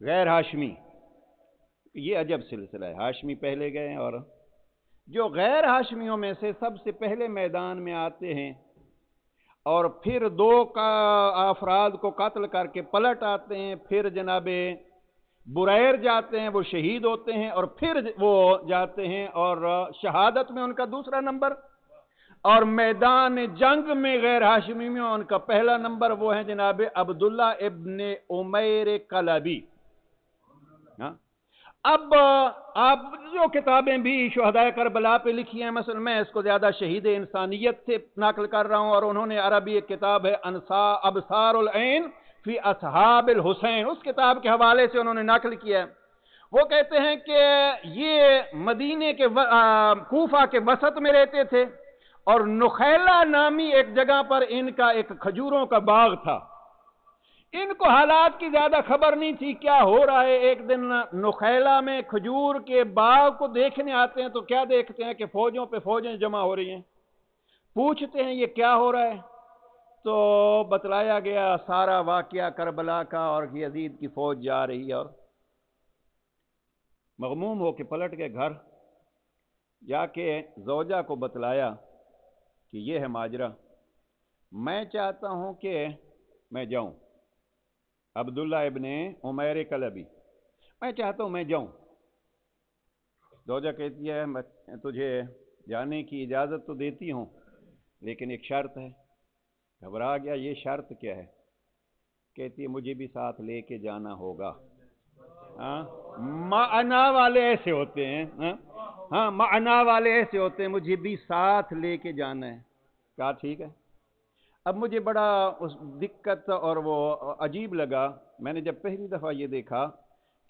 غیر ہاشمی، یہ عجب سلسلہ ہے، ہاشمی پہلے گئے ہیں، اور جو غیر ہاشمیوں میں سے سب سے پہلے میدان میں آتے ہیں اور پھر دو افراد کو قتل کر کے پلٹ آتے ہیں، پھر جناب بریر جاتے ہیں، وہ شہید ہوتے ہیں، اور پھر وہ جاتے ہیں اور شہادت میں ان کا دوسرا نمبر، اور میدان جنگ میں غیر ہاشمی میں ان کا پہلا نمبر وہ ہیں جناب عبداللہ ابن عمیر کلبی۔ اب آپ جو کتابیں بھی شہداء کربلا پہ لکھی ہیں، مثلا میں اس کو زیادہ شہید انسانیت سے نقل کر رہا ہوں، اور انہوں نے عربی ایک کتاب ہے ابصار العین فی اصحاب الحسین، اس کتاب کے حوالے سے انہوں نے نقل کیا ہے۔ وہ کہتے ہیں کہ یہ مدینے کے کوفہ کے وسط میں رہتے تھے، اور نخیلہ نامی ایک جگہ پر ان کا ایک کھجوروں کا باغ تھا۔ ان کو حالات کی زیادہ خبر نہیں تھی کیا ہو رہا ہے۔ ایک دن نخیلہ میں کھجور کے باغ کو دیکھنے آتے ہیں تو کیا دیکھتے ہیں کہ فوجوں پہ فوجیں جمع ہو رہی ہیں۔ پوچھتے ہیں یہ کیا ہو رہا ہے، تو بتلایا گیا سارا واقعہ کربلا کا، اور یزید کی فوج جا رہی ہے، اور مغموم ہو کے پلٹ گئے گھر، جا کے زوجہ کو بتلایا کہ یہ ہے ماجرا، میں چاہتا ہوں کہ میں جاؤں، عبداللہ ابن عمیر کلبی، میں چاہتا ہوں میں جاؤں۔ زوجہ کہتی ہے میں تجھے جانے کی اجازت تو دیتی ہوں، لیکن ایک شرط ہے۔ گھبرا گیا، یہ شرط کیا ہے؟ کہتی ہے مجھے بھی ساتھ لے کے جانا ہوگا۔ معنا والے ایسے ہوتے ہیں، ہاں معنا والے ایسے ہوتے ہیں، مجھے بھی ساتھ لے کے جانا ہے۔ کہا ٹھیک ہے۔ اب مجھے بڑا اس دقت اور وہ عجیب لگا، میں نے جب پہلی دفعہ یہ دیکھا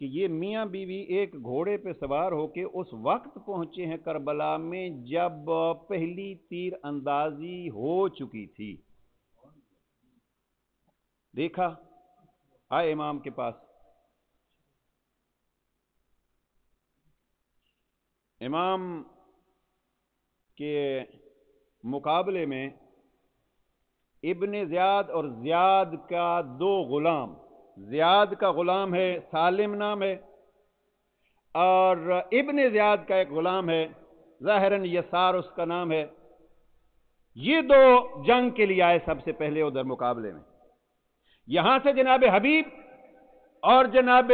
کہ یہ میاں بیوی ایک گھوڑے پہ سوار ہو کے اس وقت پہنچے ہیں کربلا میں جب پہلی تیر اندازی ہو چکی تھی۔ دیکھا، آئے امام کے پاس، امام کے مقابلے میں ابن زیاد اور زیاد کا دو غلام، زیاد کا غلام ہے سالم نام ہے، اور ابن زیاد کا ایک غلام ہے ظاہراً یسار اس کا نام ہے۔ یہ دو جنگ کے لیے آئے سب سے پہلے ادھر مقابلے میں۔ یہاں سے جناب حبیب اور جناب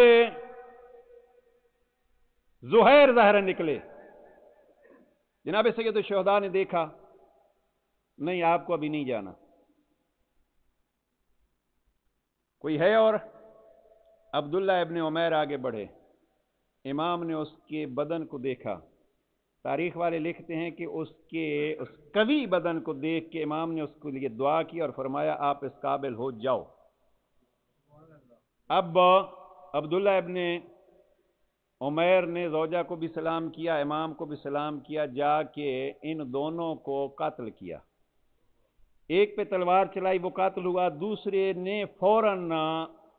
زہیر ظاہراً نکلے۔ جناب سید الشہداء نے دیکھا نہیں آپ کو ابھی نہیں جانا، کوئی ہے اور؟ عبداللہ ابن عمیر آگے بڑھے، امام نے اس کے بدن کو دیکھا، تاریخ والے لکھتے ہیں کہ اس قوی بدن کو دیکھ کے امام نے اس کے لیے دعا کی اور فرمایا آپ اس قابل ہو جاؤ۔ اب عبداللہ ابن عمیر نے زوجہ کو بھی سلام کیا، امام کو بھی سلام کیا، جا کے ان دونوں کو قتل کیا۔ ایک پہ تلوار چلائی، وہ قتل ہوا، دوسرے نے فوراً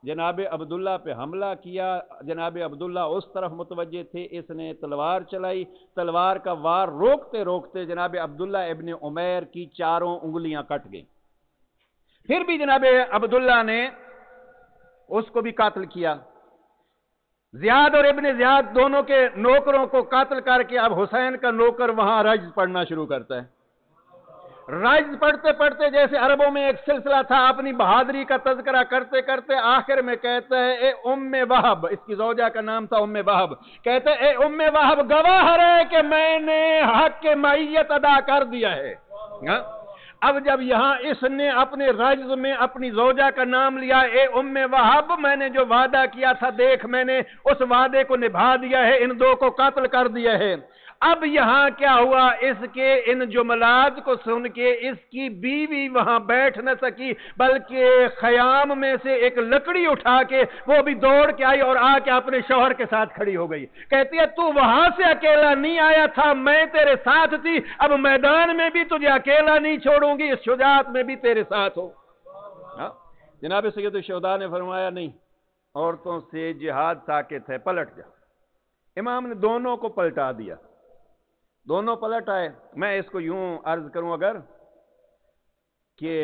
جناب عبداللہ پہ حملہ کیا۔ جناب عبداللہ اس طرف متوجہ تھے، اس نے تلوار چلائی، تلوار کا وار روکتے روکتے جناب عبداللہ ابن عمیر کی چاروں انگلیاں کٹ گئیں۔ پھر بھی جناب عبداللہ نے اس کو بھی قتل کیا۔ زیاد اور ابن زیاد دونوں کے نوکروں کو قتل کر کے اب حسین کا نوکر وہاں رجز پڑھنا شروع کرتا ہے۔ رجز پڑھتے پڑھتے جیسے عربوں میں ایک سلسلہ تھا، اپنی بہادری کا تذکرہ کرتے کرتے آخر میں کہتا ہے اے ام وہب، اس کی زوجہ کا نام تھا ام وہب، کہتا ہے اے ام وہب گواہ رہے کہ میں نے حق کے معیت ادا کر دیا ہے۔ اب جب یہاں اس نے اپنے رجز میں اپنی زوجہ کا نام لیا، اے ام وہب میں نے جو وعدہ کیا تھا دیکھ میں نے اس وعدے کو نبھا دیا ہے، ان دو کو قتل کر دیا ہے۔ اب یہاں کیا ہوا، اس کے ان جملات کو سن کے اس کی بیوی وہاں بیٹھ نہ سکی، بلکہ خیام میں سے ایک لکڑی اٹھا کے وہ بھی دوڑ کے آئی اور آ کے اپنے شوہر کے ساتھ کھڑی ہو گئی۔ کہتی ہے تو وہاں سے اکیلا نہیں آیا تھا، میں تیرے ساتھ تھی، اب میدان میں بھی تجھے اکیلا نہیں چھوڑوں گی، اس شجاعت میں بھی تیرے ساتھ ہو۔ جناب سید الشہداء نے فرمایا نہیں، عورتوں سے جہاد ساکت ہے، پلٹ جا۔ امام نے دونوں کو پلٹا دیا، دونوں پلٹ آئے۔ میں اس کو یوں عرض کروں اگر کہ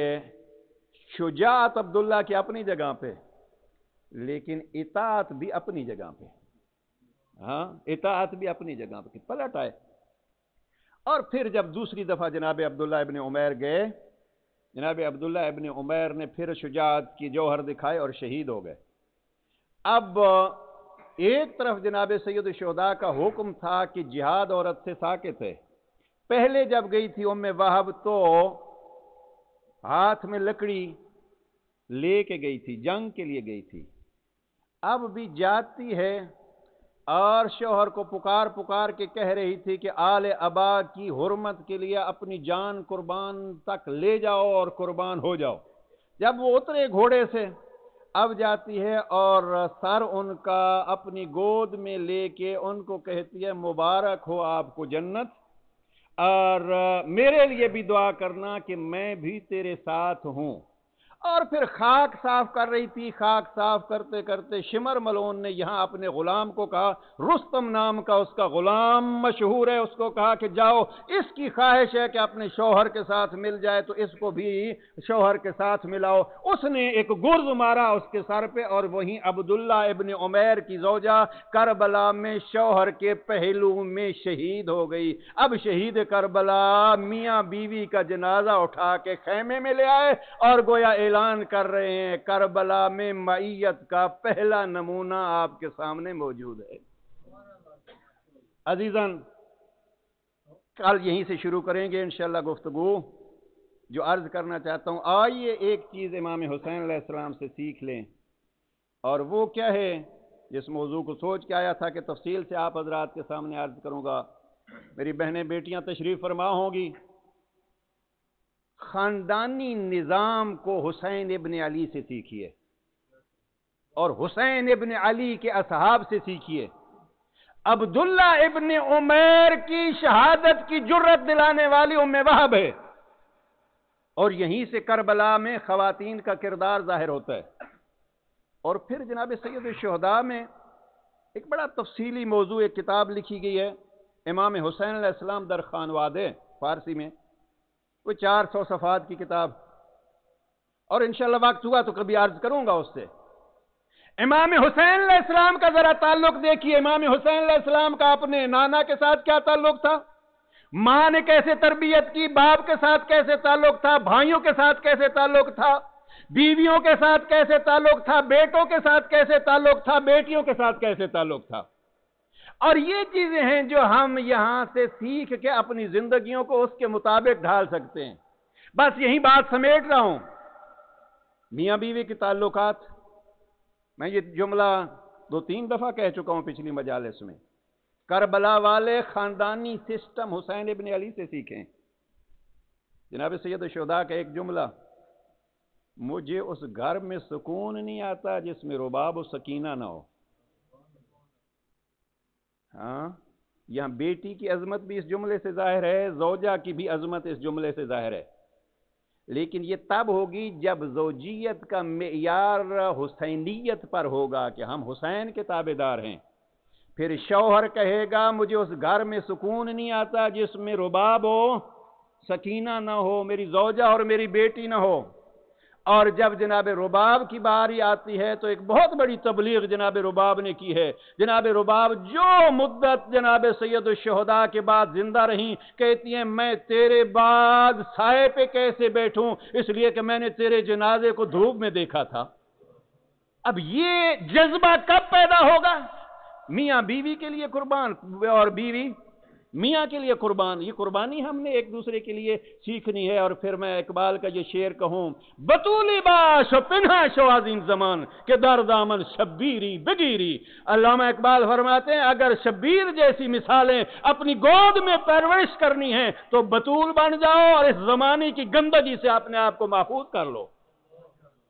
شجاعت عبداللہ کی اپنی جگہ پہ، لیکن اطاعت بھی اپنی جگہ پہ، ہاں اطاعت بھی اپنی جگہ پہ، پلٹ آئے۔ اور پھر جب دوسری دفعہ جناب عبداللہ ابن عمیر گئے، جناب عبداللہ ابن عمیر نے پھر شجاعت کی جوہر دکھائے اور شہید ہو گئے۔ اب ایک طرف جناب سید الشہداء کا حکم تھا کہ جہاد عورت سے ساکت ہے۔ پہلے جب گئی تھی ام وہب تو ہاتھ میں لکڑی لے کے گئی تھی، جنگ کے لیے گئی تھی۔ اب بھی جاتی ہے اور شوہر کو پکار پکار کے کہہ رہی تھی کہ آل ابا کی حرمت کے لیے اپنی جان قربان تک لے جاؤ اور قربان ہو جاؤ۔ جب وہ اترے گھوڑے سے، اب جاتی ہے اور سر ان کا اپنی گود میں لے کے ان کو کہتی ہے مبارک ہو آپ کو جنت، اور میرے لیے بھی دعا کرنا کہ میں بھی تیرے ساتھ ہوں۔ اور پھر خاک صاف کر رہی تھی، خاک صاف کرتے کرتے شمر ملون نے یہاں اپنے غلام کو کہا، رستم نام کا اس کا غلام مشہور ہے، اس کو کہا کہ جاؤ، اس کی خواہش ہے کہ اپنے شوہر کے ساتھ مل جائے تو اس کو بھی شوہر کے ساتھ ملاؤ۔ اس نے ایک گرز مارا اس کے سر پہ، اور وہیں عبداللہ ابن عمیر کی زوجہ کربلا میں شوہر کے پہلو میں شہید ہو گئی۔ اب شہید کربلا میاں بیوی کا جنازہ اٹھا کے خیمے میں لے آئے اور گویا اعلان کر رہے ہیں کربلا میں معیت کا پہلا نمونہ آپ کے سامنے موجود ہے۔ عزیزان، کل یہیں سے شروع کریں گے انشاءاللہ گفتگو۔ جو عرض کرنا چاہتا ہوں، آئیے ایک چیز امام حسین علیہ السلام سے سیکھ لیں، اور وہ کیا ہے؟ جس موضوع کو سوچ کے آیا تھا کہ تفصیل سے آپ حضرات کے سامنے عرض کروں گا۔ میری بہنیں بیٹیاں تشریف فرما ہوں گی۔ خاندانی نظام کو حسین ابن علی سے سیکھیے، اور حسین ابن علی کے اصحاب سے سیکھیے۔ عبداللہ ابن عمیر کی شہادت کی جرت دلانے والی ام وہب ہے، اور یہیں سے کربلا میں خواتین کا کردار ظاہر ہوتا ہے۔ اور پھر جناب سید الشہداء میں ایک بڑا تفصیلی موضوع، ایک کتاب لکھی گئی ہے امام حسین علیہ السلام در خانوادے، فارسی میں، کوئی 400 صفحات کی کتاب، اور انشاءاللہ وقت ہوا تو کبھی عرض کروں گا اس سے۔ امام حسین علیہ السلام کا ذرا تعلق دیکھیے۔ امام حسین علیہ السلام کا اپنے نانا کے ساتھ کیا تعلق تھا، ماں نے کیسے تربیت کی، باپ کے ساتھ کیسے تعلق تھا، بھائیوں کے ساتھ کیسے تعلق تھا، بیویوں کے ساتھ کیسے تعلق تھا، بیٹوں کے ساتھ کیسے تعلق تھا، بیٹیوں کے ساتھ کیسے تعلق تھا۔ اور یہ چیزیں ہیں جو ہم یہاں سے سیکھ کے اپنی زندگیوں کو اس کے مطابق ڈھال سکتے ہیں۔ بس یہی بات سمیٹ رہا ہوں۔ میاں بیوی کے تعلقات، میں یہ جملہ 2-3 دفعہ کہہ چکا ہوں پچھلی مجالس میں۔ کربلا والے خاندانی سسٹم حسین ابن علی سے سیکھیں۔ جناب سید الشہداء کا ایک جملہ، مجھے اس گھر میں سکون نہیں آتا جس میں رباب و سکینہ نہ ہو۔ ہاں، یہاں بیٹی کی عظمت بھی اس جملے سے ظاہر ہے، زوجہ کی بھی عظمت اس جملے سے ظاہر ہے، لیکن یہ تب ہوگی جب زوجیت کا معیار حسینیت پر ہوگا کہ ہم حسین کے تابعدار ہیں۔ پھر شوہر کہے گا مجھے اس گھر میں سکون نہیں آتا جس میں رباب و سکینہ نہ ہو، میری زوجہ اور میری بیٹی نہ ہو۔ اور جب جناب رباب کی باری آتی ہے تو ایک بہت بڑی تبلیغ جناب رباب نے کی ہے۔ جناب رباب جو مدت جناب سید الشہداء کے بعد زندہ رہیں، کہتی ہیں میں تیرے بعد سائے پہ کیسے بیٹھوں، اس لیے کہ میں نے تیرے جنازے کو دھوپ میں دیکھا تھا۔ اب یہ جذبہ کب پیدا ہوگا؟ میاں بیوی کے لیے قربان اور بیوی میاں کے لیے قربان۔ یہ قربانی ہم نے ایک دوسرے کے لیے سیکھنی ہے۔ اور پھر میں اقبال کا یہ شعر کہوں، بطولی باش و پنہا شو عظیم زمان کہ در دامن شبیری بگیری۔ علامہ اقبال فرماتے ہیں اگر شبیر جیسی مثالیں اپنی گود میں پرورش کرنی ہے تو بطول بن جاؤ اور اس زمانے کی گندگی سے اپنے آپ کو محفوظ کر لو۔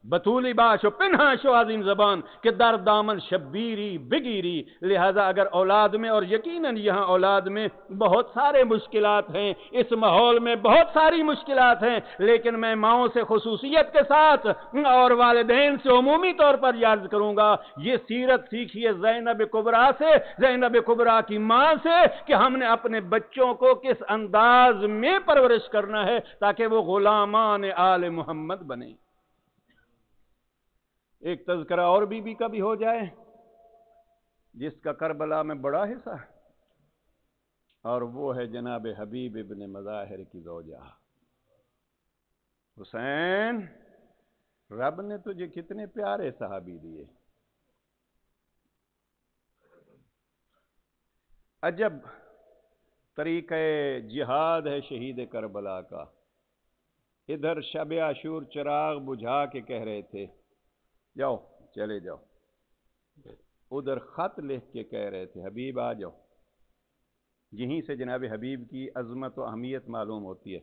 بطولی باش و پنہا شو عظیم زبان کہ در دامن شبیری بگیری۔ لہذا اگر اولاد میں، اور یقیناً یہاں اولاد میں بہت سارے مشکلات ہیں، اس ماحول میں بہت ساری مشکلات ہیں، لیکن میں ماؤں سے خصوصیت کے ساتھ اور والدین سے عمومی طور پر یاد کروں گا، یہ سیرت سیکھیے زینب کبریٰ سے، زینب کبریٰ کی ماں سے، کہ ہم نے اپنے بچوں کو کس انداز میں پرورش کرنا ہے تاکہ وہ غلامان آل محمد بنیں۔ ایک تذکرہ اور بی بی کا بھی ہو جائے جس کا کربلا میں بڑا حصہ ہے، اور وہ ہے جناب حبیب ابن مظاہر کی زوجہ حسین۔ رب نے تجھے کتنے پیارے صحابی دیے، عجب طریقہ جہاد ہے شہید کربلا کا۔ ادھر شب عاشور چراغ بجھا کے کہہ رہے تھے جاؤ چلے جاؤ، ادھر خط لکھ کے کہہ رہے تھے حبیب آ جاؤ۔ یہیں سے جناب حبیب کی عظمت و اہمیت معلوم ہوتی ہے۔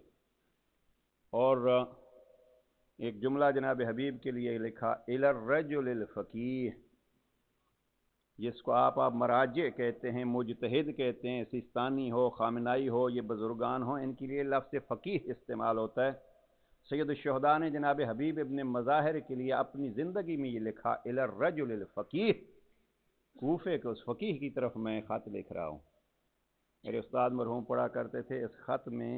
اور ایک جملہ جناب حبیب کے لیے لکھا الی الرجل الفقیہ، جس کو آپ مراجع کہتے ہیں، مجتہد کہتے ہیں، سیستانی ہو، خامنائی ہو، یہ بزرگان ہوں، ان کے لیے لفظ فقیہ استعمال ہوتا ہے۔ سید الشہداء نے جناب حبیب ابن مظاہر کے لیے اپنی زندگی میں یہ لکھا الی الرجل الفقیہ، کوفے کے اس فقیہ کی طرف میں خط لکھ رہا ہوں۔ میرے استاد مرحوم پڑھا کرتے تھے، اس خط میں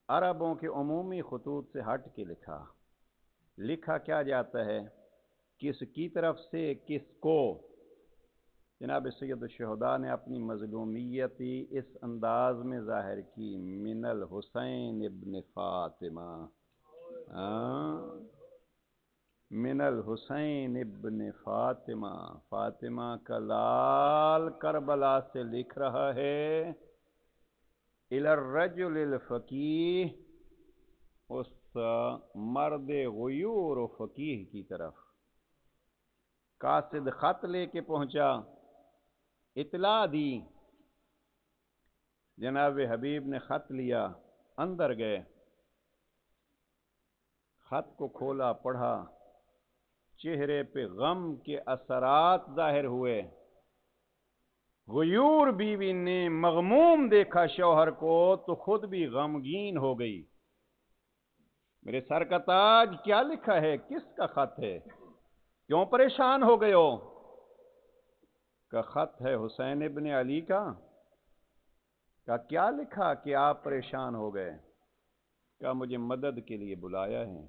عربوں کے عمومی خطوط سے ہٹ کے لکھا کیا جاتا ہے، کس کی طرف سے کس کو۔ جناب سید الشہداء نے اپنی مظلومیتی اس انداز میں ظاہر کی، من الحسین ابن فاطمہ، من الحسین ابن فاطمہ، فاطمہ کا لال کربلا سے لکھ رہا ہے الی الرجل الفقیہ، اس مرد غیور و فقیہ کی طرف۔ قاصد خط لے کے پہنچا، اطلاع دی، جناب حبیب نے خط لیا، اندر گئے، خط کو کھولا، پڑھا، چہرے پہ غم کے اثرات ظاہر ہوئے۔ غیور بیوی نے مغموم دیکھا شوہر کو تو خود بھی غمگین ہو گئی۔ میرے سر کا تاج، کیا لکھا ہے، کس کا خط ہے، کیوں پریشان ہو گئے ہو؟ کا خط ہے حسین ابن علی کا۔ کیا لکھا کہ آپ پریشان ہو گئے؟ کہا مجھے مدد کے لیے بلایا ہے،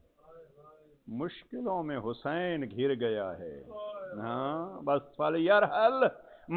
مشکلوں میں حسین گھر گیا ہے۔ ہاں بس فَلْيَرْحَلْ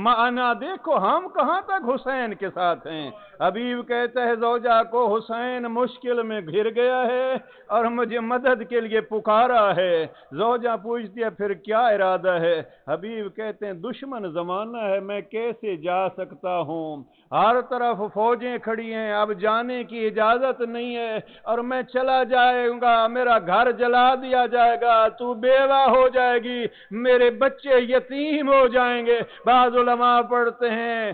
معنا، دیکھو ہم کہاں تک حسین کے ساتھ ہیں۔ حبیب کہتا ہے زوجہ کو حسین مشکل میں گھر گیا ہے اور مجھے مدد کے لیے پکارا ہے۔ زوجہ پوچھتی ہے پھر کیا ارادہ ہے؟ حبیب کہتے ہیں دشمن زمانہ ہے، میں کیسے جا سکتا ہوں، ہر طرف فوجیں کھڑی ہیں، اب جانے کی اجازت نہیں ہے، اور میں چلا جاؤں گا میرا گھر جلا دیا جائے گا، تو بیوہ ہو جائے گی، میرے بچے یتیم ہو جائیں گے۔ بعض علماء پڑھتے ہیں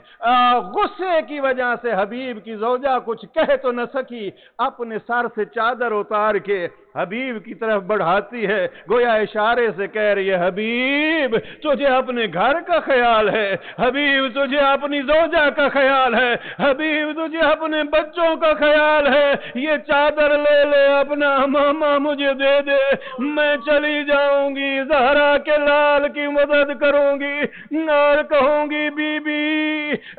غصے کی وجہ سے حبیب کی زوجہ کچھ کہہ تو نہ سکی، اپنے سر سے چادر اتار کے حبیب کی طرف بڑھاتی ہے، گویا اشارے سے کہہ رہی ہے حبیب تجھے اپنے گھر کا خیال ہے، حبیب تجھے اپنی زوجہ کا خیال ہے، حبیب تجھے اپنے بچوں کا خیال ہے، یہ چادر لے لے اپنا ماما مجھے دے دے، میں چلی جاؤں گی، زہرا کے لال کی مدد کروں گی، اور کہوں گی بی بی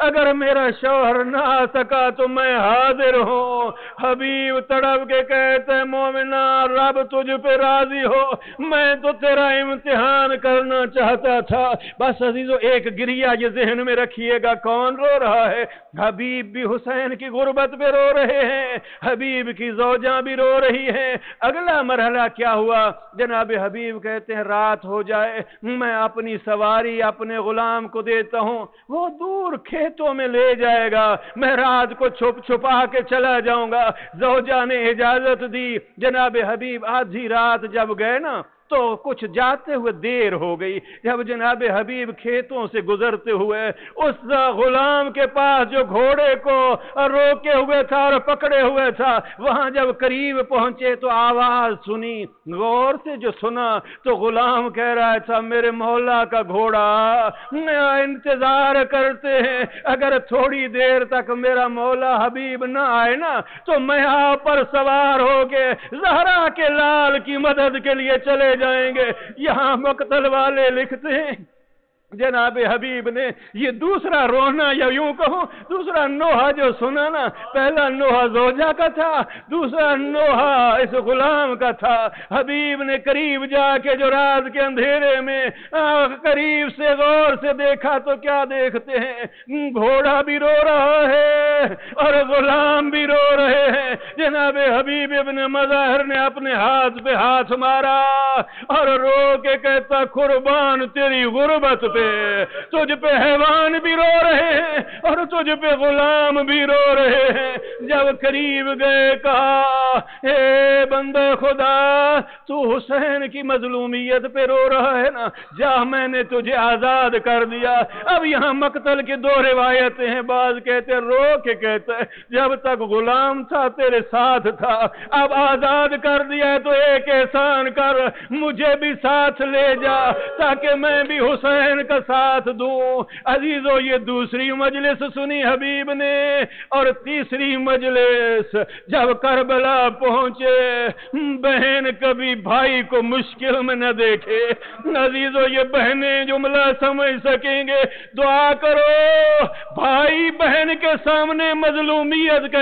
اگر میرا شوہر نہ آ سکا تو میں حاضر ہوں۔ حبیب تڑپ کے کہتے ہیں مومنہ رب تجھ پہ راضی ہو، میں تو تیرا امتحان کرنا چاہتا تھا۔ بس عزیزو ایک گریہ یہ ذہن میں رکھیے گا، کون رو رہا ہے؟ حبیب بھی حسین کی غربت پہ رو رہے ہیں، حبیب کی زوجہ بھی رو رہی ہیں۔ اگلا مرحلہ کیا ہوا؟ جناب حبیب کہتے ہیں رات ہو جائے، میں اپنی سواری اپنے غلام کو دیتا ہوں، وہ دور کھیتوں میں لے جائے گا، میں رات کو چھپ چھپا کے چلا جاؤں گا۔ زوجہ نے اجازت دی۔ جناب حبیب آدھی رات جب گئے نا تو کچھ جاتے ہوئے دیر ہو گئی، جب جناب حبیب کھیتوں سے گزرتے ہوئے اس غلام کے پاس جو گھوڑے کو روکے ہوئے تھا اور پکڑے ہوئے تھا، وہاں جب قریب پہنچے تو آواز سنی، غور سے جو سنا تو غلام کہہ رہا تھا میرے مولا کا گھوڑا انتظار کرتے ہیں، اگر تھوڑی دیر تک میرا مولا حبیب نہ آئے نا تو میں آپ پر سوار ہو کے زہرا کے لال کی مدد کے لیے چلے جائیں گے۔ یہاں مقتل والے لکھتے ہیں جناب حبیب نے یہ دوسرا رونا یا یوں کہوں دوسرا نوحہ جو سنا نا، پہلا نوحہ زوجہ کا تھا، دوسرا نوحہ اس غلام کا تھا۔ حبیب نے قریب جا کے جو رات کے اندھیرے میں قریب سے غور سے دیکھا تو کیا دیکھتے ہیں؟ گھوڑا بھی رو رہا ہے اور غلام بھی رو رہے ہیں۔ جناب حبیب ابن مظاہر نے اپنے ہاتھ پہ ہاتھ مارا اور رو کے کہتا قربان تیری غربت پہ، تجھ پہ حیوان بھی رو رہے ہیں اور تجھ پہ غلام بھی رو رہے ہیں۔ جب قریب گئے کہا اے بندہ خدا، تو حسین کی مظلومیت پہ رو رہا ہے نا، جا میں نے تجھے آزاد کر دیا۔ اب یہاں مقتل کی دو روایتیں ہیں، بعض کہتے رو کے کہتے ہیں جب تک غلام تھا تیرے ساتھ تھا، اب آزاد کر دیا تو ایک احسان کر، مجھے بھی ساتھ لے جا تاکہ میں بھی حسین کا ساتھ دوں۔ عزیزو یہ دوسری مجلس سنی حبیب نے، اور تیسری مجلس جب کربلا پہنچے، بہن کبھی بھائی کو مشکل میں نہ دیکھے۔ عزیزو یہ بہنیں جملہ سمجھ سکیں گے، دعا کرو بھائی بہن کے سامنے مظلومیت کا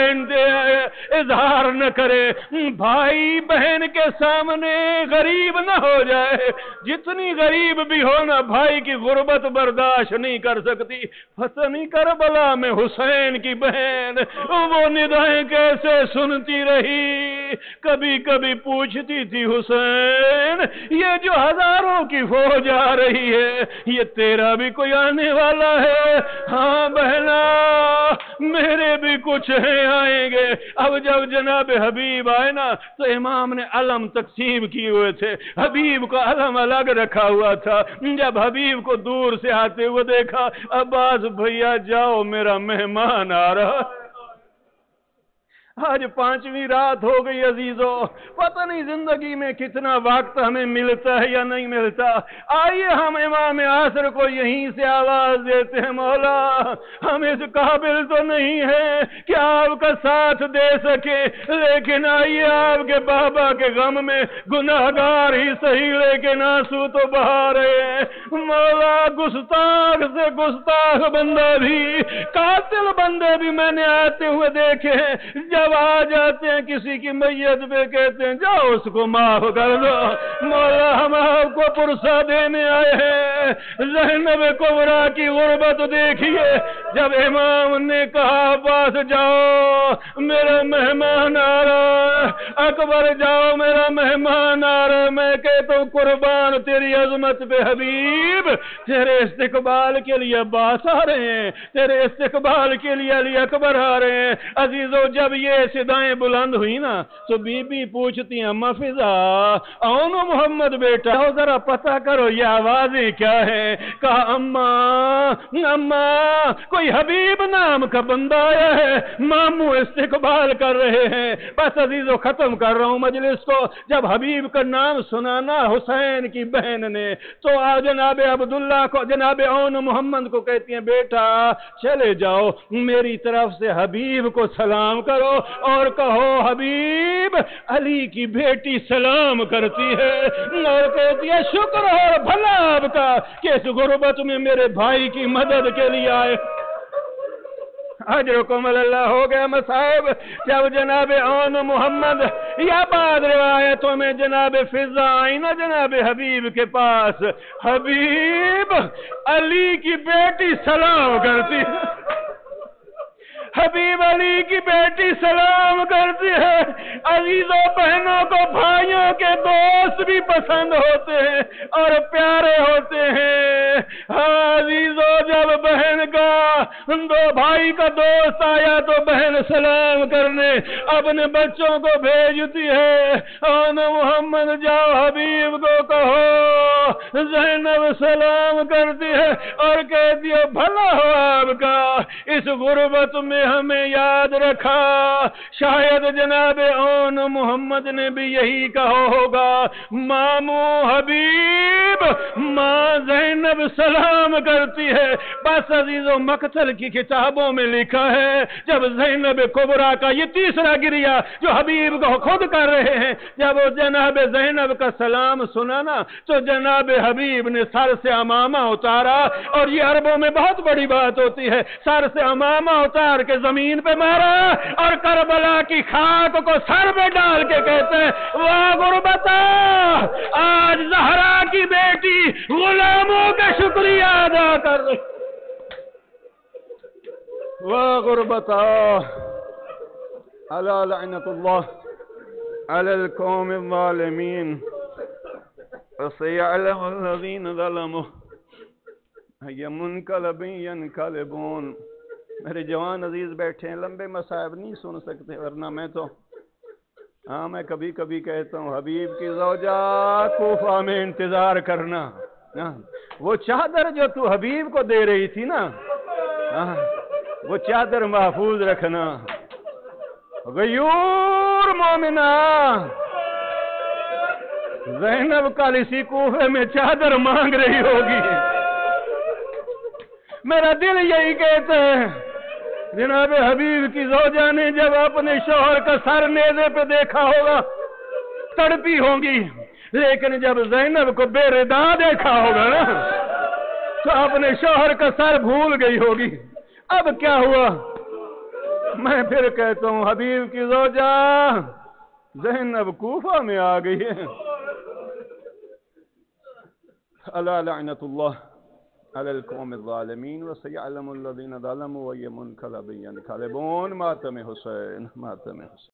اظہار نہ کرے، بھائی بہن کے سامنے غریب نہ ہو جائے۔ جتنی غریب بھی ہونا بھائی کی غربت برداشت نہیں کر سکتی۔ فتنی کربلا میں حسین کی بہن وہ ندائیں کیسے سنتی رہی، کبھی کبھی پوچھتی تھی حسین یہ جو ہزاروں کی فوج آ رہی ہے یہ تیرا بھی کوئی آنے والا ہے؟ ہاں بہنا میرے بھی کچھ ہیں آئیں گے۔ اب جب جناب حبیب آئے نا تو امام نے علم تقسیم کیے ہوئے تھے، حبیب کا علم الگ رکھا ہوا تھا۔ جب حبیب کو دور سے آتے ہوئے دیکھا، عباس بھیا جاؤ میرا مہمان آ رہا۔ آج 5ویں رات ہو گئی عزیزو، پتہ نہیں زندگی میں کتنا وقت ہمیں ملتا ہے یا نہیں ملتا۔ آئیے ہم امام عصر کو یہیں سے آواز دیتے ہیں، مولا ہم اس قابل تو نہیں ہیں کہ آپ کا ساتھ دے سکے، لیکن آئیے آپ کے بابا کے غم میں گناہگار ہی صحیح لیکن آنسو تو بہا رہے ہیں۔ مولا گستاخ سے گستاخ بندہ بھی، قاتل بندے بھی میں نے آتے ہوئے دیکھے ہیں، جب آ جاتے ہیں کسی کی میت پہ کہتے ہیں جاؤ اس کو معاف کر دو۔ مولا ہم آپ کو پرسہ دینے آئے ہیں۔ زینب کبریٰ کی غربت دیکھیے، جب امام نے کہا عباس جاؤ میرا مہمان آ رہا، اکبر جاؤ میرا مہمان آ رہا، میں کہتا ہوں قربان تیری عظمت پہ حبیب، تیرے استقبال کے لیے عباس آ رہے ہیں، تیرے استقبال کے لیے علی اکبر آ رہے ہیں۔ عزیزو جب یہ صدائیں بلند ہوئی نا تو بی بی پوچھتی ہیں اما فضا اون محمد بیٹا ذرا پتہ کرو یہ آوازیں کیا ہے؟ کہا اما کوئی حبیب نام کا بندہ آیا ہے، ماموں استقبال کر رہے ہیں۔ بس عزیزو ختم کر رہا ہوں مجلس کو۔ جب حبیب کا نام سنانا حسین کی بہن نے تو جناب عبداللہ کو، جناب اون محمد کو کہتی ہیں بیٹا چلے جاؤ میری طرف سے حبیب کو سلام کرو اور کہو حبیب علی کی بیٹی سلام کرتی ہے اور کہتی ہے شکر اور بھلا آپ کا کہ اس غربت میں میرے بھائی کی مدد کے لیے آئے۔ اجرکم اللہ ہو گیا مصائب۔ جب جناب اون محمد یا بعض روایتوں میں جناب فضا آئی نا جناب حبیب کے پاس، حبیب علی کی بیٹی سلام کرتی ہے، حبیب علی کی بیٹی سلام کرتی ہے۔ عزیزوں بہنوں کو بھائیوں کے دوست بھی پسند ہوتے ہیں اور پیارے ہوتے ہیں۔ عزیزوں جب بہن کا دو بھائی کا دوست آیا تو بہن سلام کرنے اپنے بچوں کو بھیجتی ہے۔ اون محمد جاؤ حبیب کو کہو زینب سلام کرتی ہے اور کہتی ہے بھلا ہو آپ کا، اس غربت میں نے ہمیں یاد رکھا۔ شاید جناب اون محمد نے بھی یہی کہا ہوگا، مامو حبیب ماں زینب سلام کرتی ہے۔ بس عزیزو، مقتل کی کتابوں میں لکھا ہے جب زینب کبریٰ کا یہ تیسرا گریہ جو حبیب کو خود کر رہے ہیں، جب وہ جناب زینب کا سلام سنا نا تو جناب حبیب نے سر سے عمامہ اتارا، اور یہ عربوں میں بہت بڑی بات ہوتی ہے، سر سے عمامہ اتار کے زمین پہ مارا اور کربلا کی خاک کو سر پہ ڈال کے کہتے ہیں، واہ غربتا، آج زہرا کی بیٹی غلاموں کا شکریہ ادا کر رہی، واہ غربتا، الا لعنت اللہ علی القوم الظالمین وسيعلم الذين ظلموا أي منقلب ينقلبون۔ میرے جوان عزیز بیٹھے ہیں، لمبے مصائب نہیں سن سکتے، ورنہ میں کبھی کبھی کہتا ہوں حبیب کی زوجہ کوفہ میں انتظار کرنا، وہ چادر جو تو حبیب کو دے رہی تھی نا، وہ چادر محفوظ رکھنا۔ غیور مومنہ، زینب کل اسی کوفے میں چادر مانگ رہی ہوگی۔ میرا دل یہی کہتا ہے، جناب حبیب کی زوجہ نے جب اپنے شوہر کا سر نیزے پہ دیکھا ہوگا تڑپی ہوں گی، لیکن جب زینب کو بے ردا دیکھا ہوگا نا تو اپنے شوہر کا سر بھول گئی ہوگی۔ اب کیا ہوا؟ میں پھر کہتا ہوں حبیب کی زوجہ زینب کوفہ میں آ گئی ہے۔ الا لعنت اللہ علی القوم الظالمین وسيعلم الذين ظلموا أي منقلب ينقلبون۔ ماتم حسین، ماتم حسین۔